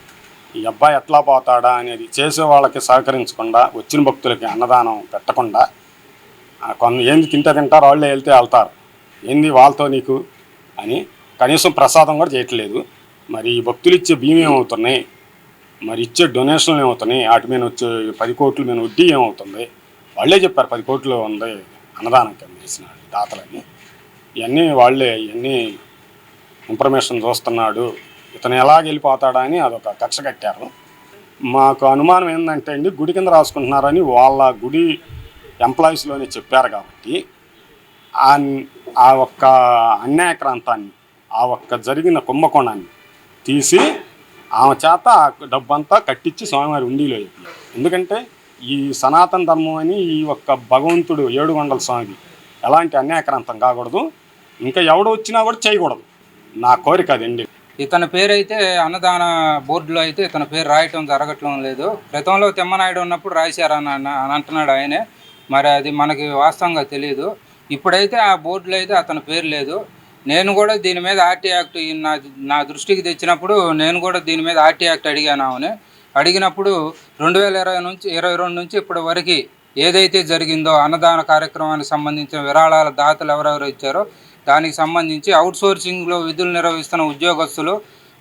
ఈ అబ్బాయి ఎట్లా పోతాడా అనేది చేసే వాళ్ళకి సహకరించకుండా, వచ్చిన భక్తులకి అన్నదానం పెట్టకుండా, ఏంది తింటే తింటారు, వాళ్ళే వెళ్తే వెళ్తారు, ఏంది వాళ్ళతో నీకు అని కనీసం ప్రసాదం కూడా చేయట్లేదు. మరి ఈ భక్తులు ఇచ్చే బియ్యం ఏమవుతున్నాయి, మరి ఇచ్చే డొనేషన్లు ఏమవుతున్నాయి, వాటి మీద వచ్చే 10 కోట్ల మీద వడ్డీ ఏమవుతుంది, వాళ్ళే చెప్పారు 10 కోట్లు ఉంది అన్నదానం కింద చేసిన దాతలని. ఇవన్నీ ఇన్ఫర్మేషన్ చూస్తున్నాడు, ఇతను ఎలాగ వెళ్ళిపోతాడా అని అదొక కక్ష కట్టారు. మాకు అనుమానం ఏంటంటే అండి, గుడి కింద రాసుకుంటున్నారని వాళ్ళ గుడి ఎంప్లాయీస్లోనే చెప్పారు కాబట్టి ఆ ఒక్క అన్యాయక్రాంతాన్ని, ఆ ఒక్క జరిగిన కుంభకోణాన్ని తీసి ఆమె చేత డబ్బంతా కట్టించి స్వామివారి ఉండిలో చెప్పారు. ఎందుకంటే ఈ సనాతన ధర్మం అని ఈ ఒక్క భగవంతుడు ఏడుగొండల స్వామి ఎలాంటి అన్యాయక్రాంతం కాకూడదు, ఇంకా ఎవడు వచ్చినా కూడా చేయకూడదు. నా కోరిక అదండి. ఇతని పేరు అయితే అన్నదాన బోర్డులో అయితే ఇతని పేరు రాయటం జరగటం లేదు. గతంలో తిమ్మనాయుడు ఉన్నప్పుడు రాశారని అంటున్నాడు ఆయనే, మరి అది మనకి వాస్తవంగా తెలియదు. ఇప్పుడైతే ఆ బోర్డులో అయితే అతని పేరు లేదు. నేను కూడా దీని మీద ఆర్టీ యాక్ట్ నా దృష్టికి తెచ్చినప్పుడు నేను కూడా దీని మీద ఆర్టీ యాక్ట్ అడిగాను. అడిగినప్పుడు 2022 నుంచి ఇప్పటి వరకు ఏదైతే జరిగిందో అన్నదాన కార్యక్రమానికి సంబంధించిన విరాళాల దాతలు ఎవరెవరు ఇచ్చారో దానికి సంబంధించి అవుట్సోర్సింగ్లో విధులు నిర్వహిస్తున్న ఉద్యోగస్తులు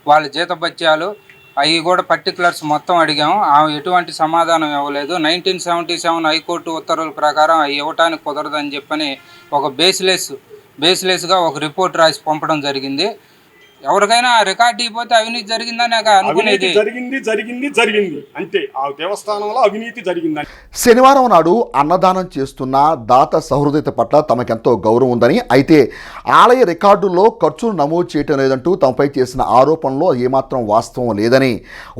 వాళ్ళ జీతభత్యాలు అవి కూడా పర్టికులర్స్ మొత్తం అడిగాము. ఎటువంటి సమాధానం ఇవ్వలేదు. 1977 హైకోర్టు ఉత్తర్వుల ప్రకారం అవి ఇవ్వటానికి కుదరదని చెప్పని ఒక బేస్లెస్గా ఒక రిపోర్ట్ రాసి పంపడం జరిగింది. ఎవరికైనా రికార్డు అయిపోతే అవినీతి జరిగిందని అనుకునేది. జరిగింది అంటే ఆ దేవస్థానంలో అవినీతి జరిగిందని. శనివారం నాడు అన్నదానం చేస్తున్న దాత సహృదయత పట్ల తమకెంతో గౌరవం ఉందని, అయితే ఆలయ రికార్డుల్లో ఖర్చులు నమోదు చేయటం లేదంటూ తమపై చేసిన ఆరోపణలో ఏమాత్రం వాస్తవం లేదని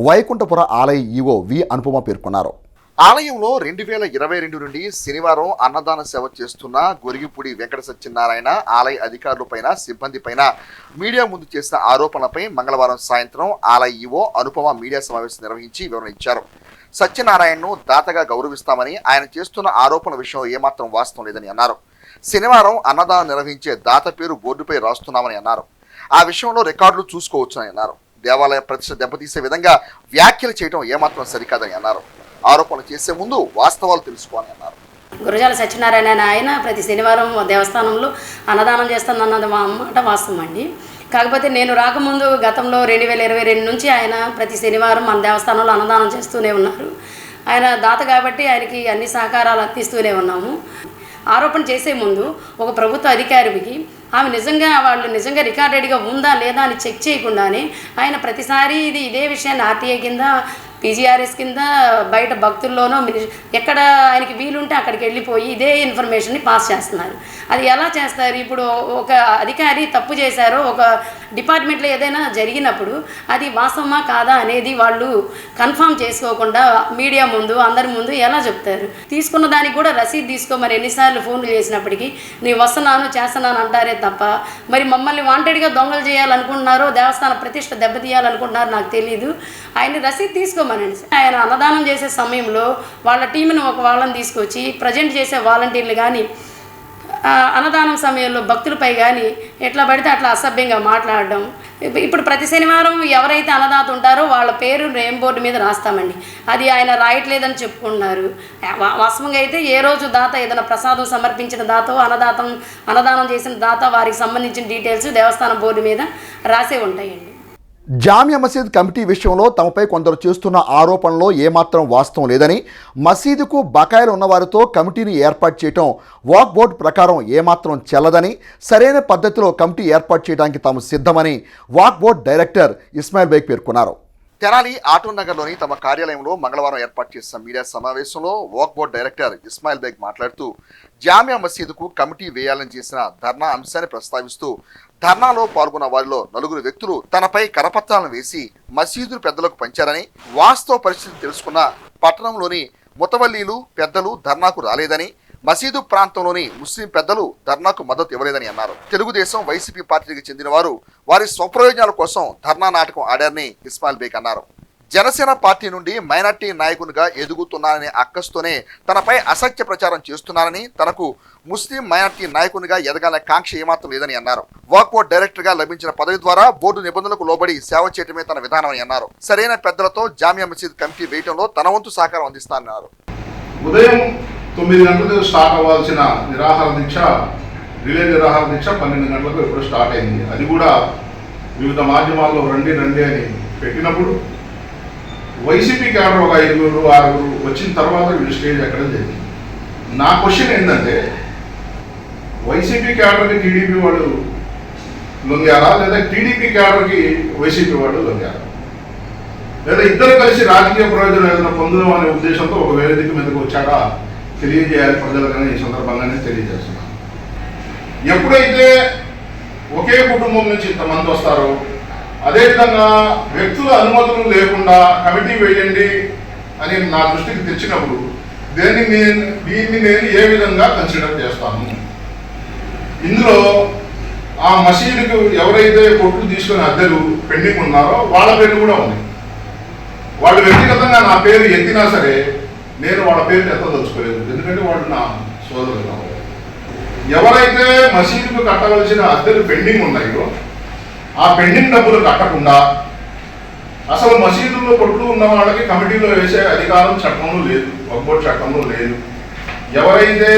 వైకుంఠపుర ఆలయ ఈవో వి అనుపమ పేర్కొన్నారు. ఆలయంలో 2022 నుండి శనివారం అన్నదాన సేవ చేస్తున్న గొరిగిపూడి వెంకట సత్యనారాయణ ఆలయ అధికారులపైన, సిబ్బందిపైన మీడియా ముందు చేసిన ఆరోపణలపై మంగళవారం సాయంత్రం ఆలయ ఈవో అనుపమ మీడియా సమావేశం నిర్వహించి వివరణ ఇచ్చారు. సత్యనారాయణను దాతగా గౌరవిస్తామని, ఆయన చేస్తున్న ఆరోపణ విషయంలో ఏమాత్రం వాస్తవం లేదని అన్నారు. శనివారం అన్నదానం నిర్వహించే దాత పేరు బోర్డుపై రాస్తున్నామని అన్నారు. ఆ విషయంలో రికార్డులు చూసుకోవచ్చని అన్నారు. దేవాలయ ప్రతిష్ట దెబ్బతీసే విధంగా వ్యాఖ్యలు చేయడం ఏమాత్రం సరికాదని అన్నారు. ఆరోపణలు చేసే ముందు వాస్తవాలు తెలుసుకోవాలని అన్నారు. గురజాల సత్యనారాయణ ఆయన ప్రతి శనివారం దేవస్థానంలో అన్నదానం చేస్తానన్నది మాట వాస్తవం అండి. కాకపోతే నేను రాకముందు గతంలో 2022 నుంచి ఆయన ప్రతి శనివారం మన దేవస్థానంలో అన్నదానం చేస్తూనే ఉన్నారు. ఆయన దాత కాబట్టి ఆయనకి అన్ని సహకారాలు అందిస్తూనే ఉన్నాము. ఆరోపణ చేసే ముందు ఒక ప్రభుత్వ అధికారికి వాళ్ళు నిజంగా రికార్డెడ్గా ఉందా లేదా అని చెక్ చేయకుండానే ఆయన ప్రతిసారి ఇదే విషయాన్ని ఆర్టీఏ కింద పీజీఆర్ఎస్ కింద బయట భక్తుల్లోనో ఎక్కడ ఆయనకి వీలుంటే అక్కడికి వెళ్ళిపోయి ఇదే ఇన్ఫర్మేషన్ని పాస్ చేస్తున్నారు. అది ఎలా చేస్తారు? ఇప్పుడు ఒక అధికారి తప్పు చేశారో ఒక డిపార్ట్మెంట్లో ఏదైనా జరిగినప్పుడు అది వాస్తవమా కాదా అనేది వాళ్ళు కన్ఫర్మ్ చేసుకోకుండా మీడియా ముందు అందరి ముందు ఎలా చెప్తారు? తీసుకున్న దానికి కూడా రసీదు తీసుకోమని ఎన్నిసార్లు ఫోన్లు చేసినప్పటికీ నేను వస్తున్నాను చేస్తున్నాను అంటారే తప్ప మరి మమ్మల్ని వాంటెడ్గా దొంగలు చేయాలనుకుంటున్నారో దేవస్థాన ప్రతిష్ట దెబ్బతీయాలనుకుంటున్నారో నాకు తెలియదు. ఆయన రసీదు తీసుకోమనండి. ఆయన అన్నదానం చేసే సమయంలో వాళ్ళ టీంని ఒక వాళ్ళని తీసుకొచ్చి ప్రజెంట్ చేసే వాలంటీర్లు కానీ అన్నదానం సమయంలో భక్తులపై కానీ ఎట్లా పడితే అట్లా అసభ్యంగా మాట్లాడడం. ఇప్పుడు ప్రతి శనివారం ఎవరైతే అన్నదాత ఉంటారో వాళ్ళ పేరు నేమ్ బోర్డు మీద రాస్తామండి. అది ఆయన రాయట్లేదని చెప్పుకుంటున్నారు. వాస్తవంగా అయితే ఏ రోజు దాత ఏదైనా ప్రసాదం సమర్పించిన దాతో అన్నదానం చేసిన దాత వారికి సంబంధించిన డీటెయిల్స్ దేవస్థానం బోర్డు మీద రాసే ఉంటాయండి. జామియా మసీద్ కమిటీ విషయంలో తమపై కొందరు చేస్తున్న ఆరోపణలో ఏమాత్రం వాస్తవం లేదని, మసీదుకు బకాయిలు ఉన్నవారితో కమిటీని ఏర్పాటు చేయడం వాక్ బోర్డు ప్రకారం ఏమాత్రం చెల్లదని, సరైన పద్ధతిలో కమిటీ ఏర్పాటు చేయడానికి తాము సిద్ధమని Waqf board director Ismail Baig పేర్కొన్నారు. తెనాలి ఆటోన్ నగర్లోని తమ కార్యాలయంలో మంగళవారం ఏర్పాటు చేసిన మీడియా సమావేశంలో walk board director Ismail Baig మాట్లాడుతూ జామియా మసీదుకు కమిటీ వేయాలని చేసిన ధర్నా అంశాన్ని ప్రస్తావిస్తూ ధర్నాలో పాల్గొన్న వారిలో 4 వ్యక్తులు తనపై కరపత్రాలను వేసి మసీదు పెద్దలకు పంచారని, వాస్తవ పరిస్థితి తెలుసుకున్న పట్టణంలోని ముతవల్లీలు పెద్దలు ధర్నాకు రాలేదని, మసీదు ప్రాంతంలోని ముస్లిం పెద్దలు ధర్నాకు మద్దతు ఇవ్వలేదని అన్నారు. తెలుగుదేశం వైసీపీ పార్టీకి చెందిన వారు వారి స్వప్రయోజనాల కోసం ధర్నా నాటకం ఆడారని ఇస్మాయిల్ బేగ్ అన్నారు. జనసేన పార్టీ నుండి మైనార్టీ నాయకునిగా ఎదుగుతున్నారనే అక్కస్తోనే తనపై అసత్య ప్రచారం చేస్తున్నారని, తనకు ముస్లిం మైనార్టీ నాయకునిగా ఎదగాలనే కాంక్ష ఏమాత్రం లేదని అన్నారు. వాక్ బోర్డు డైరెక్టర్ గా లభించిన పదవి ద్వారా బోర్డు నిబంధనలకు లోబడి సేవ చేయడమే తన విధానమని అన్నారు. సరైన పెద్దలతో జామియా మసీద్ కమిటీ వేయడంలో తన వంతు సహకారం అందిస్తానన్నారు. ఉదయం 9 గంటలకు స్టార్ట్ అవ్వాల్సిన రిలే నిరాహార దీక్ష 12 గంటలకు ఎప్పుడు స్టార్ట్ అయింది. అది కూడా వివిధ మాధ్యమాల్లో రండి అని పెట్టినప్పుడు వైసీపీ క్యాడర్ ఒక 5-6 వచ్చిన తర్వాత వీళ్ళు స్టేజ్ ఎక్కడం జరిగింది. నా క్వశ్చన్ ఏంటంటే, వైసీపీ క్యాడర్కి టీడీపీ వాళ్ళు లొంగారా, లేదా టీడీపీ క్యాడర్కి వైసీపీ వాళ్ళు లొంగారా, లేదా ఇద్దరు కలిసి రాజకీయ ప్రయోజనం ఏదైనా పొందుదాం అనే ఉద్దేశంతో ఒక వేదిక మీదకి వచ్చాక తెలియజేయాలి ప్రజలకని ఈ సందర్భంగానే తెలియజేస్తున్నాను. ఎప్పుడైతే ఒకే కుటుంబం నుంచి ఇంతమంది వస్తారో, అదేవిధంగా వ్యక్తుల అనుమతులు లేకుండా కమిటీ వేయండి అని నా దృష్టికి తెచ్చినప్పుడు దీన్ని నేను ఏ విధంగా కన్సిడర్ చేస్తాను? ఇందులో ఆ మసీదుకు ఎవరైతే కొట్లు తీసుకుని అద్దెలు పెండింగ్ ఉన్నారో వాళ్ళ పేరు కూడా ఉంది. వాళ్ళు వ్యక్తిగతంగా నా పేరు ఎత్తినా సరే నేను వాళ్ళ పేరు ఎత్తదలుచుకోలేదు, ఎందుకంటే వాళ్ళు నా సోదరులు కావాలి. ఎవరైతే మసీదుకు కట్టవలసిన అద్దెలు పెండింగ్ ఉన్నాయో ఆ పెండింగ్ డబ్బులు కట్టకుండా అసలు మసీదుల్లో కొట్లు ఉన్న వాళ్ళకి కమిటీలో వేసే అధికారం చట్టంలో లేదు, వక్ఫ్ బోర్డు చట్టంలో లేదు. ఎవరైతే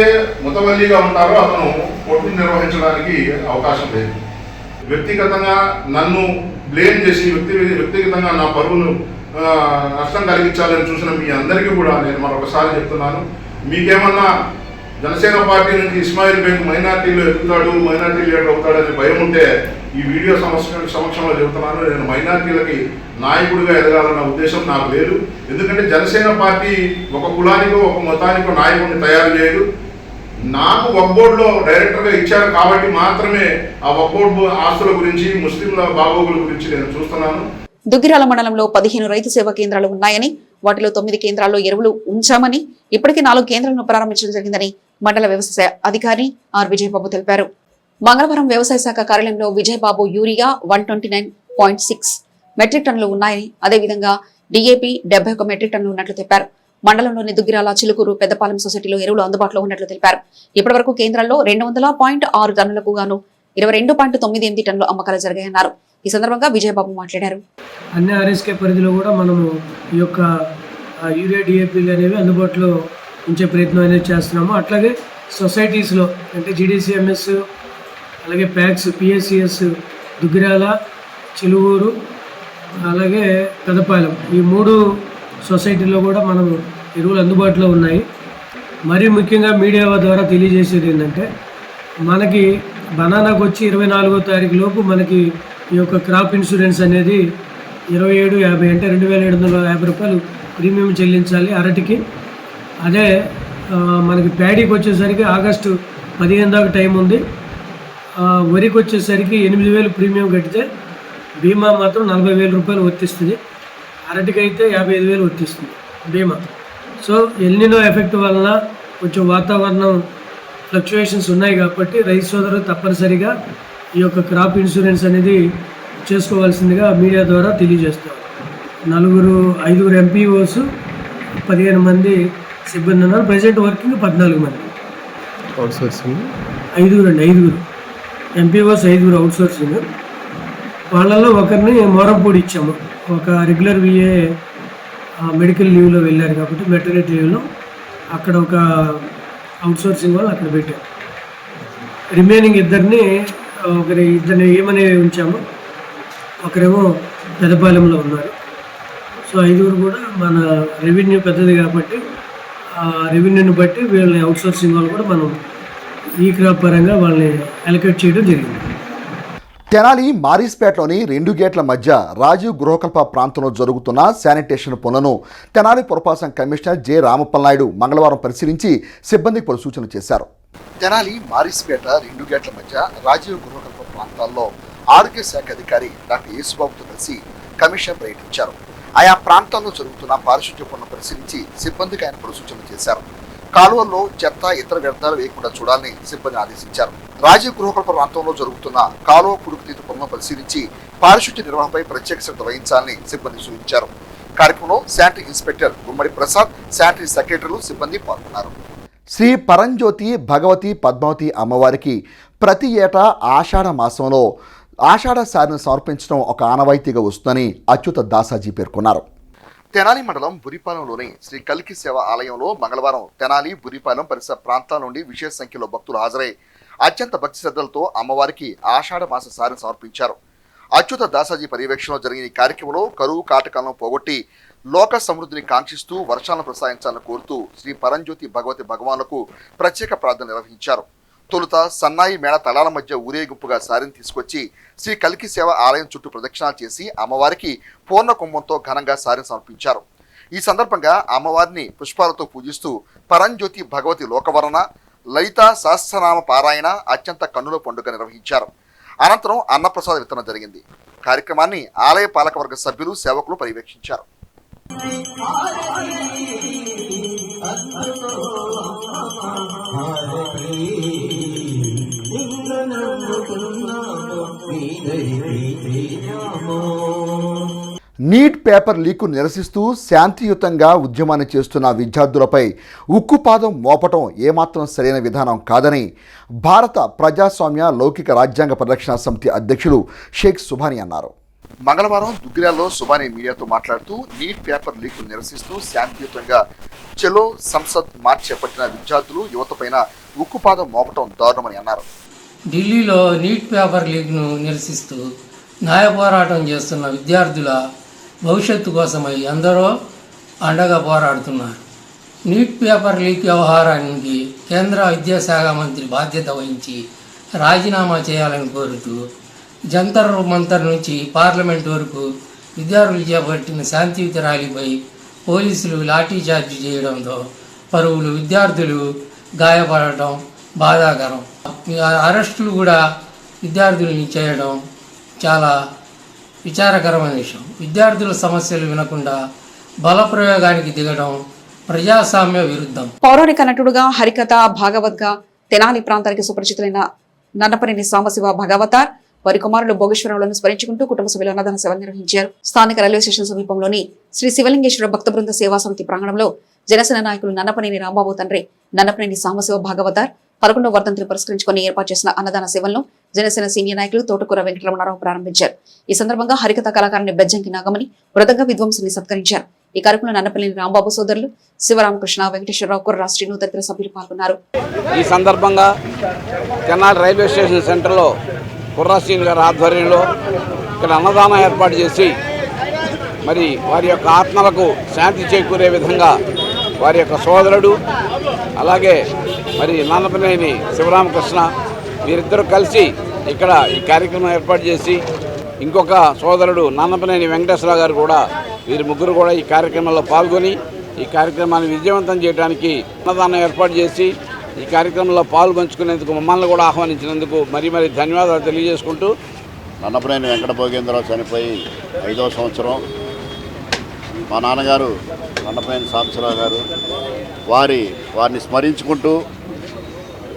ముతవల్లిగా ఉంటారో అతను కొట్లు నిర్వహించడానికి అవకాశం లేదు. వ్యక్తిగతంగా నన్ను బ్లేమ్ చేసి వ్యక్తిగతంగా నా పరువును నష్టం కలిగించాలని చూసిన మీ అందరికీ కూడా నేను మరొకసారి చెప్తున్నాను, మీకేమన్నా జనసేన పార్టీ నుంచి ఇస్మాయిల్ బేగ్ మైనార్టీలో ఎదుగుతాడు, మైనార్టీ లీడర్ అవుతాడని భయం ఉంటే ఈ వీడియో సమక్షంలో చెబుతున్నాను, నేను మైనార్టీలకి నాయకుడిగా ఎదగాలన్న ఉద్దేశం నాకు లేదు. ఎందుకంటే జనసేన పార్టీ ఒక కులానికో ఒక మతానికో నాయకుడిని తయారు చేయదు. నాకు వక్ఫ్ బోర్డులో డైరెక్టర్గా ఇచ్చారు కాబట్టి మాత్రమే ఆ వక్ఫ్ బోర్డు ఆస్తుల గురించి, ముస్లింల బాగోగుల గురించి నేను చూస్తున్నాను. దుగ్గిరాల మండలంలో 15 రైతు సేవా కేంద్రాలు ఉన్నాయని, వాటిలో 9 కేంద్రాల్లో ఎరువులు ఉంచామని, ఇప్పటికే 4 కేంద్రాలను ప్రారంభించడం జరిగిందని మండల వ్యవసాయ అధికారి ఆర్ విజయబాబు తెలిపారు. మంగళవారం వ్యవసాయ శాఖ కార్యాలయంలో విజయబాబు యూరియా 129.6 మెట్రిక్ టన్నులు ఉన్నాయని, అదేవిధంగా డిఏపి 71 మెట్రిక్ టన్నులు ఉన్నట్లు తెలిపారు. మండలంలోని దుగ్గిరాల, చిలుకూరు, పెద్దపాలెం సొసైటీలో ఎరువులు అందుబాటులో ఉన్నట్లు తెలిపారు. ఇప్పటి వరకు కేంద్రాల్లో 200.6 టన్నులకు గాను 22.98 టన్నులు అమ్మకాలు జరిగాయన్నారు. ఈ సందర్భంగా విజయబాబు మాట్లాడారు. అన్ని ఆర్ఎస్కే పరిధిలో కూడా మనము ఈ యొక్క యూరియా డిఏపీలు అనేవి అందుబాటులో ఉంచే ప్రయత్నం అనేది చేస్తున్నాము. అట్లాగే సొసైటీస్లో అంటే జీడీసీఎంఎస్, అలాగే ప్యాక్స్, పిఎస్సిఎస్, దుగ్గిరాల, చిలువూరు, అలాగే పెదపాలెం, ఈ 3 సొసైటీల్లో కూడా మనము ఎరువులు అందుబాటులో ఉన్నాయి. మరీ ముఖ్యంగా మీడియా ద్వారా తెలియజేసేది ఏంటంటే, మనకి బనానాకు వచ్చి 24వ తారీఖు లోపు మనకి ఈ యొక్క క్రాప్ ఇన్సూరెన్స్ అనేది 2750 అంటే 2750 రూపాయలు ప్రీమియం చెల్లించాలి అరటికి. అదే మనకి ప్యాడీకి వచ్చేసరికి ఆగస్టు 15 దాకా టైం ఉంది. వరికి వచ్చేసరికి 8000 ప్రీమియం కట్టితే బీమా మాత్రం 40,000 రూపాయలు వర్తిస్తుంది. అరటికి అయితే 55,000 వర్తిస్తుంది బీమా. సో ఎల్నినో ఎఫెక్ట్ వలన కొంచెం వాతావరణం ఫ్లక్చుయేషన్స్ ఉన్నాయి కాబట్టి రైతు సోదరులు తప్పనిసరిగా ఈ యొక్క క్రాప్ ఇన్సూరెన్స్ అనేది చేసుకోవాల్సిందిగా మీడియా ద్వారా తెలియజేస్తాం. 5 ఎంపీఓస్ 15 మంది సిబ్బంది ఉన్నారు. ప్రజెంట్ వర్కింగ్ 14 మంది. Outsourcing 5 MPOs 5 outsourcing. వాళ్ళల్లో ఒకరిని మోరంపూడి ఇచ్చాము. ఒక రెగ్యులర్ విఏ మెడికల్ లీవ్లో వెళ్ళారు కాబట్టి మెటర్నిటీ లీవ్లో అక్కడ ఒక అవుట్సోర్సింగ్ వాళ్ళు అక్కడ పెట్టారు. రిమైనింగ్ ఇద్దరిని ఏమని ఉంచాము. ఒకరేమో పెదపాలెంలో ఉన్నారు. సో 5 కూడా మన రెవెన్యూ పెద్దది కాబట్టి ఆ రెవెన్యూని బట్టి వీళ్ళని అవుట్సోర్సింగ్ వాళ్ళు కూడా మనం ఈ క్రాప్ పరంగా వాళ్ళని అలొకేట్ చేయడం జరిగింది. తెనాలి మారిస్పేటలోని 2 గేట్ల మధ్య రాజీవ్ గృహకల్ప ప్రాంతంలో జరుగుతున్న శానిటేషన్ పనులను తెనాలి పురపాలక కమిషనర్ జె రామప్పలనాయుడు మంగళవారం పరిశీలించి సిబ్బందికి పలు సూచనలు చేశారు. తెనాలి మారిస్పేట 2 గేట్ల మధ్య రాజీవ్ గృహకల్ప ప్రాంతాల్లో ఆరోగ్య శాఖ అధికారి డాక్టర్ యేసుబాబుతో కలిసి కమిషనర్ పర్యటించారు. ఆయా ప్రాంతాల్లో జరుగుతున్న పారిశుద్ధ్య పనులను పరిశీలించి సిబ్బందికి ఆయన పలు సూచనలు చేశారు. కాలువల్లో చెత్త ఇతర వ్యర్థాలు వేయకుండా చూడాలని సిబ్బంది ఆదేశించారు. రాజీవ్ గృహకల్ప ప్రాంతంలో జరుగుతున్న కాలువ పుడుకుతీత పనులను పరిశీలించి పారిశుద్ధ్య నిర్వహణపై ప్రత్యేక శ్రద్ధ వహించాలని సిబ్బంది సూచించారు. కార్యక్రమంలో శానిటరీ ఇన్స్పెక్టర్ గుమ్మడి ప్రసాద్, శానిటరీ సెక్రటరీలు సిబ్బంది పాల్గొన్నారు. శ్రీ పరంజ్యోతి భగవతి పద్మావతి అమ్మవారికి ప్రతి ఏటా ఆషాఢ మాసంలో ఆషాఢ సారిని సమర్పించడం ఒక ఆనవాయితీగా వస్తుందని అచ్యుత దాసాజీ పేర్కొన్నారు. తెనాలి మండలం బురిపాలెంలోని శ్రీ కల్కి సేవ ఆలయంలో మంగళవారం తెనాలి బురిపాలెం పరిసర ప్రాంతాల నుండి విశేష సంఖ్యలో భక్తులు హాజరై అత్యంత భక్తి శ్రద్ధలతో అమ్మవారికి ఆషాఢ మాస సారిని సమర్పించారు. అచ్యుత దాసాజీ పర్యవేక్షణలో జరిగిన ఈ కార్యక్రమంలో కరువు కాటకాలను పోగొట్టి లోక సమృద్ధిని కాంక్షిస్తూ వర్షాలను ప్రసాదించాలని కోరుతూ శ్రీ పరంజ్యోతి భగవతి భగవానులకు ప్రత్యేక ప్రార్థన నిర్వహించారు. తొలుత సన్నాయి మేళ తలాల మధ్య ఊరేగింపుగా సారిని తీసుకొచ్చి శ్రీ కల్కి సేవ ఆలయం చుట్టూ ప్రదక్షిణాలు చేసి అమ్మవారికి పూర్ణ కుంభంతో ఘనంగా సారిని సమర్పించారు. ఈ సందర్భంగా అమ్మవారిని పుష్పాలతో పూజిస్తూ పరంజ్యోతి భగవతి లోకవర్ణ లలిత సహస్రనామ పారాయణ అత్యంత కన్నుల పండుగ నిర్వహించారు. అనంతరం అన్నప్రసాద వితరణ జరిగింది. కార్యక్రమాన్ని ఆలయ పాలకవర్గ సభ్యులు సేవకులు పర్యవేక్షించారు. నీట్ పేపర్ లీకు నిరసిస్తూ శాంతియుతంగా ఉద్యమాన్ని చేస్తున్న విద్యార్థులపై ఉక్కుపాదం మోపటం ఏమాత్రం సరైన విధానం కాదని భారత ప్రజాస్వామ్య లౌకిక రాజ్యాంగ పరిరక్షణ సమితి అధ్యక్షులు షేక్ సుబానీ అన్నారు. మంగళవారం దుగ్గిరాల్లో సుబానీ మీడియాతో మాట్లాడుతూ నీట్ పేపర్ లీకు నిరసిస్తూ శాంతియుతంగా చలో సంసద్ మార్చ్ చేపట్టిన విద్యార్థులు యువతపైన ఉక్కుపాదం మోపటం దారుణమని అన్నారు. ఢిల్లీలో నీట్ పేపర్ లీక్ను నిరసిస్తూ న్యాయ పోరాటం చేస్తున్న విద్యార్థుల భవిష్యత్తు కోసమై ఎందరో అండగా పోరాడుతున్నారు. నీట్ పేపర్ లీక్ వ్యవహారానికి కేంద్ర విద్యాశాఖ మంత్రి బాధ్యత వహించి రాజీనామా చేయాలని కోరుతూ జంతర్ మంతర్ నుంచి పార్లమెంట్ వరకు విద్యార్థులు చేపట్టిన శాంతియుత ర్యాలీపై పోలీసులు లాఠీచార్జ్ చేయడంతో పలువురు విద్యార్థులు గాయపడటం బాధాకరం. అరెస్టులు కూడా విద్యార్థుల్ని చేయడం చాలా విచారకరమైన విషయం. విద్యార్థుల సమస్యలు వినకుండా బలప్రయోగానికి దిగడం ప్రజాస్వామ్య విరుద్ధం. పౌరాణిక నటుడుగా హరికథ భాగవత్గా తెనాలి ప్రాంతానికి సుపరిచితులైన నన్నపనేని సాంబశివ భగవతార్ వారి కుమారులు భోగేశ్వరంలను స్మరించుకుంటూ కుటుంబ సభ్యులు అన్నదాన సేవలు నిర్వహించారు. స్థానిక రైల్వే స్టేషన్ సమీపంలోని శ్రీ శివలింగేశ్వర భక్త బృంద సేవా సమితి ప్రాంగణంలో జనసేన నాయకులు నన్నపనేని రాంబాబు తండ్రి నన్నపనేని సాంబశివ భాగవతార్ 11వ వర్ధంతిని పురస్కరించుకుని ఏర్పాటు చేసిన అన్నదాన సేవలను జనసేన సీనియర్ నాయకులు తోటకూర వెంకటరమణారావు ప్రారంభించారు. ఈ సందర్భంగా హరికథ కళాకారుని బెజ్జంకి నాగమణి మృదంగ విద్వాంసుని సత్కరించారు. ఈ కార్యక్రమంలో నన్నపల్లి రాంబాబు సోదరులు శివరామకృష్ణ, వెంకటేశ్వరరావు, కుర్రా శ్రీను తదితర సభ్యులు పాల్గొన్నారు. ఈ సందర్భంగా తెనాలి రైల్వే స్టేషన్ సెంటర్లో కుర్రా శ్రీను గారి ఆధ్వర్యంలో ఇక్కడ అన్నదానం ఏర్పాటు చేసి మరి వారి యొక్క ఆత్మలకు శాంతి చేకూరే విధంగా వారి యొక్క సోదరుడు అలాగే మరి నన్నపనేని శివరామకృష్ణ వీరిద్దరూ కలిసి ఇక్కడ ఈ కార్యక్రమం ఏర్పాటు చేసి ఇంకొక సోదరుడు నన్నపనేని వెంకటేశ్వరరావు గారు కూడా, వీరి ముగ్గురు కూడా ఈ కార్యక్రమంలో పాల్గొని ఈ కార్యక్రమాన్ని విజయవంతం చేయడానికి అన్నదానం ఏర్పాటు చేసి ఈ కార్యక్రమంలో పాలు పంచుకునేందుకు మమ్మల్ని కూడా ఆహ్వానించినందుకు మరీ ధన్యవాదాలు తెలియజేసుకుంటూ, నన్నపనేని వెంకట భోగేంద్రరావు చనిపోయి 5వ సంవత్సరం. మా నాన్నగారు నన్నపనేని సాంబశివరావు గారు వారిని స్మరించుకుంటూ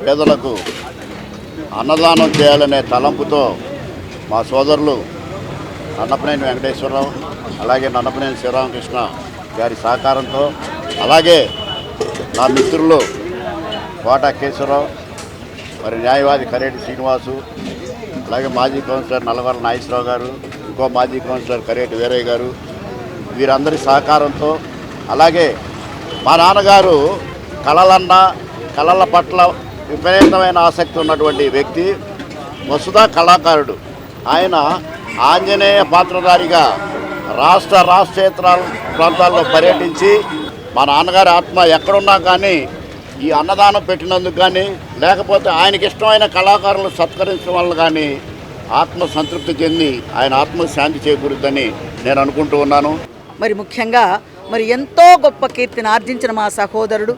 పేదలకు అన్నదానం చేయాలనే తలంపుతో మా సోదరులు నన్నపనేని వెంకటేశ్వరరావు అలాగే నన్నపనేని శివరామకృష్ణ గారి సహకారంతో, అలాగే నా మిత్రులు కోట కేశవరావు, మరి న్యాయవాది కరేటి శ్రీనివాసు, అలాగే మాజీ కౌన్సిలర్ నల్లవర నాగేశ్వరరావు గారు, ఇంకో మాజీ కౌన్సిలర్ కరేటి వీరయ్య గారు, వీరందరి సహకారంతో, అలాగే మా నాన్నగారు కళల పట్ల విపరీతమైన ఆసక్తి ఉన్నటువంటి వ్యక్తి, వసుధా కళాకారుడు. ఆయన ఆంజనేయ పాత్రధారిగా రాష్ట్రేతర ప్రాంతాల్లో పర్యటించి మా నాన్నగారి ఆత్మ ఎక్కడున్నా కానీ ఈ అన్నదానం పెట్టినందుకు కానీ, లేకపోతే ఆయనకి ఇష్టమైన కళాకారులు సత్కరించడం వల్ల కానీ ఆత్మ సంతృప్తి చెంది ఆయన ఆత్మకు శాంతి చేకూరుద్దని నేను అనుకుంటూ ఉన్నాను. మరి ముఖ్యంగా ఎంతో గొప్ప కీర్తిని ఆర్జించిన మా సహోదరుడు,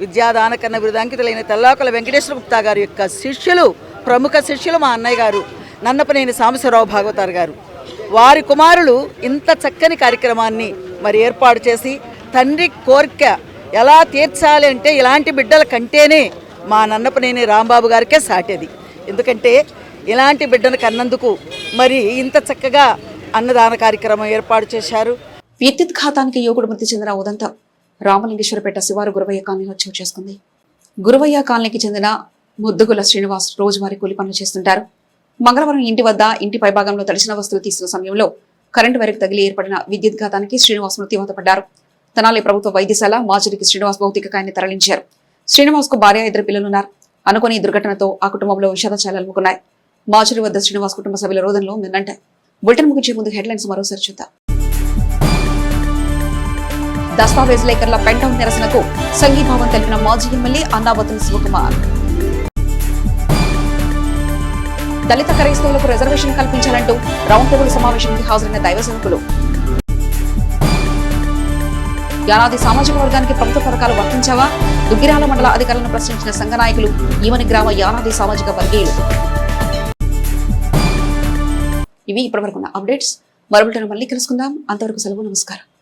విద్యాదాన కన్న బిరుదాంకితులైన తెల్లాకుల వెంకటేశ్వర గుప్తా గారి యొక్క ప్రముఖ శిష్యులు మా అన్నయ్య గారు నన్నపనేని సాంబశివరావు భాగవతారు గారు. వారి కుమారులు ఇంత చక్కని కార్యక్రమాన్ని ఏర్పాటు చేసి తండ్రి కోరిక ఎలా తీర్చాలి అంటే ఇలాంటి బిడ్డల కంటేనే మా నన్నపనేని రాంబాబు గారికే సాటేది. ఎందుకంటే ఇలాంటి బిడ్డను కన్నందుకు ఇంత చక్కగా అన్నదాన కార్యక్రమం ఏర్పాటు చేశారు. విద్యుత్ ఘాతానికి యువకుడు మృతి చెందిన ఉదంతం రామలింగేశ్వరపేట శివారు గురవయ్య కాలనీలో చోటు చేసుకుంది. గురవయ్య కాలనీకి చెందిన ముద్దుగుల శ్రీనివాస్ రోజువారీ కూలి పనులు చేస్తుంటారు. మంగళవారం ఇంటి వద్ద ఇంటి పైభాగంలో తడిసిన వస్తువులు తీస్తున్న సమయంలో కరెంటు వైర్కు తగిలి ఏర్పడిన విద్యుత్ ఘాతానికి శ్రీనివాస్ మృత్యువాత పడ్డారు. తెనాలి ప్రభుత్వ వైద్యశాల మాజురికి శ్రీనివాస్ భౌతిక కాయాన్ని తరలించారు. శ్రీనివాస్ కు భార్య 2 పిల్లలున్నారు. అనుకోని ఈ దుర్ఘటనతో ఆ కుటుంబంలో విషాదాలు అలుముకున్నాయి. మాజురి వద్ద శ్రీనివాస్ కుటుంబ సభ్యుల రోదనలో మిన్నంటాయి. బులెటిన్ ముగించే ముందు హెడ్లైన్స్ మరోసారి చూద్దాం. దస్తావేజ్లేకర్ల పెంటౌన్ నిరసనకు సంఘీభావం తెలిపిన మాజీ ఎమ్మెల్యే అన్నాబత్తుని శివకుమార్. దళిత క్రైస్తవులకు రిజర్వేషన్ కల్పించాలంటూ రౌండ్ టేబుల్ సమావేశానికి హాజరైన దైవ సేవకులు. యానాది సామాజిక వర్గానికి ప్రభుత్వ పథకాలు వర్తించావా? దుగ్గిరాల మండల అధికారులను ప్రశ్నించిన సంఘ నాయకులు, ఈవని గ్రామ యానాది సామాజిక వర్గీయులు. ఇవి ఇప్పటివరకున్న అప్డేట్స్. మరొకటి మళ్ళీ కలుసుకుందాం. అంతవరకు సెలవు. నమస్కారం.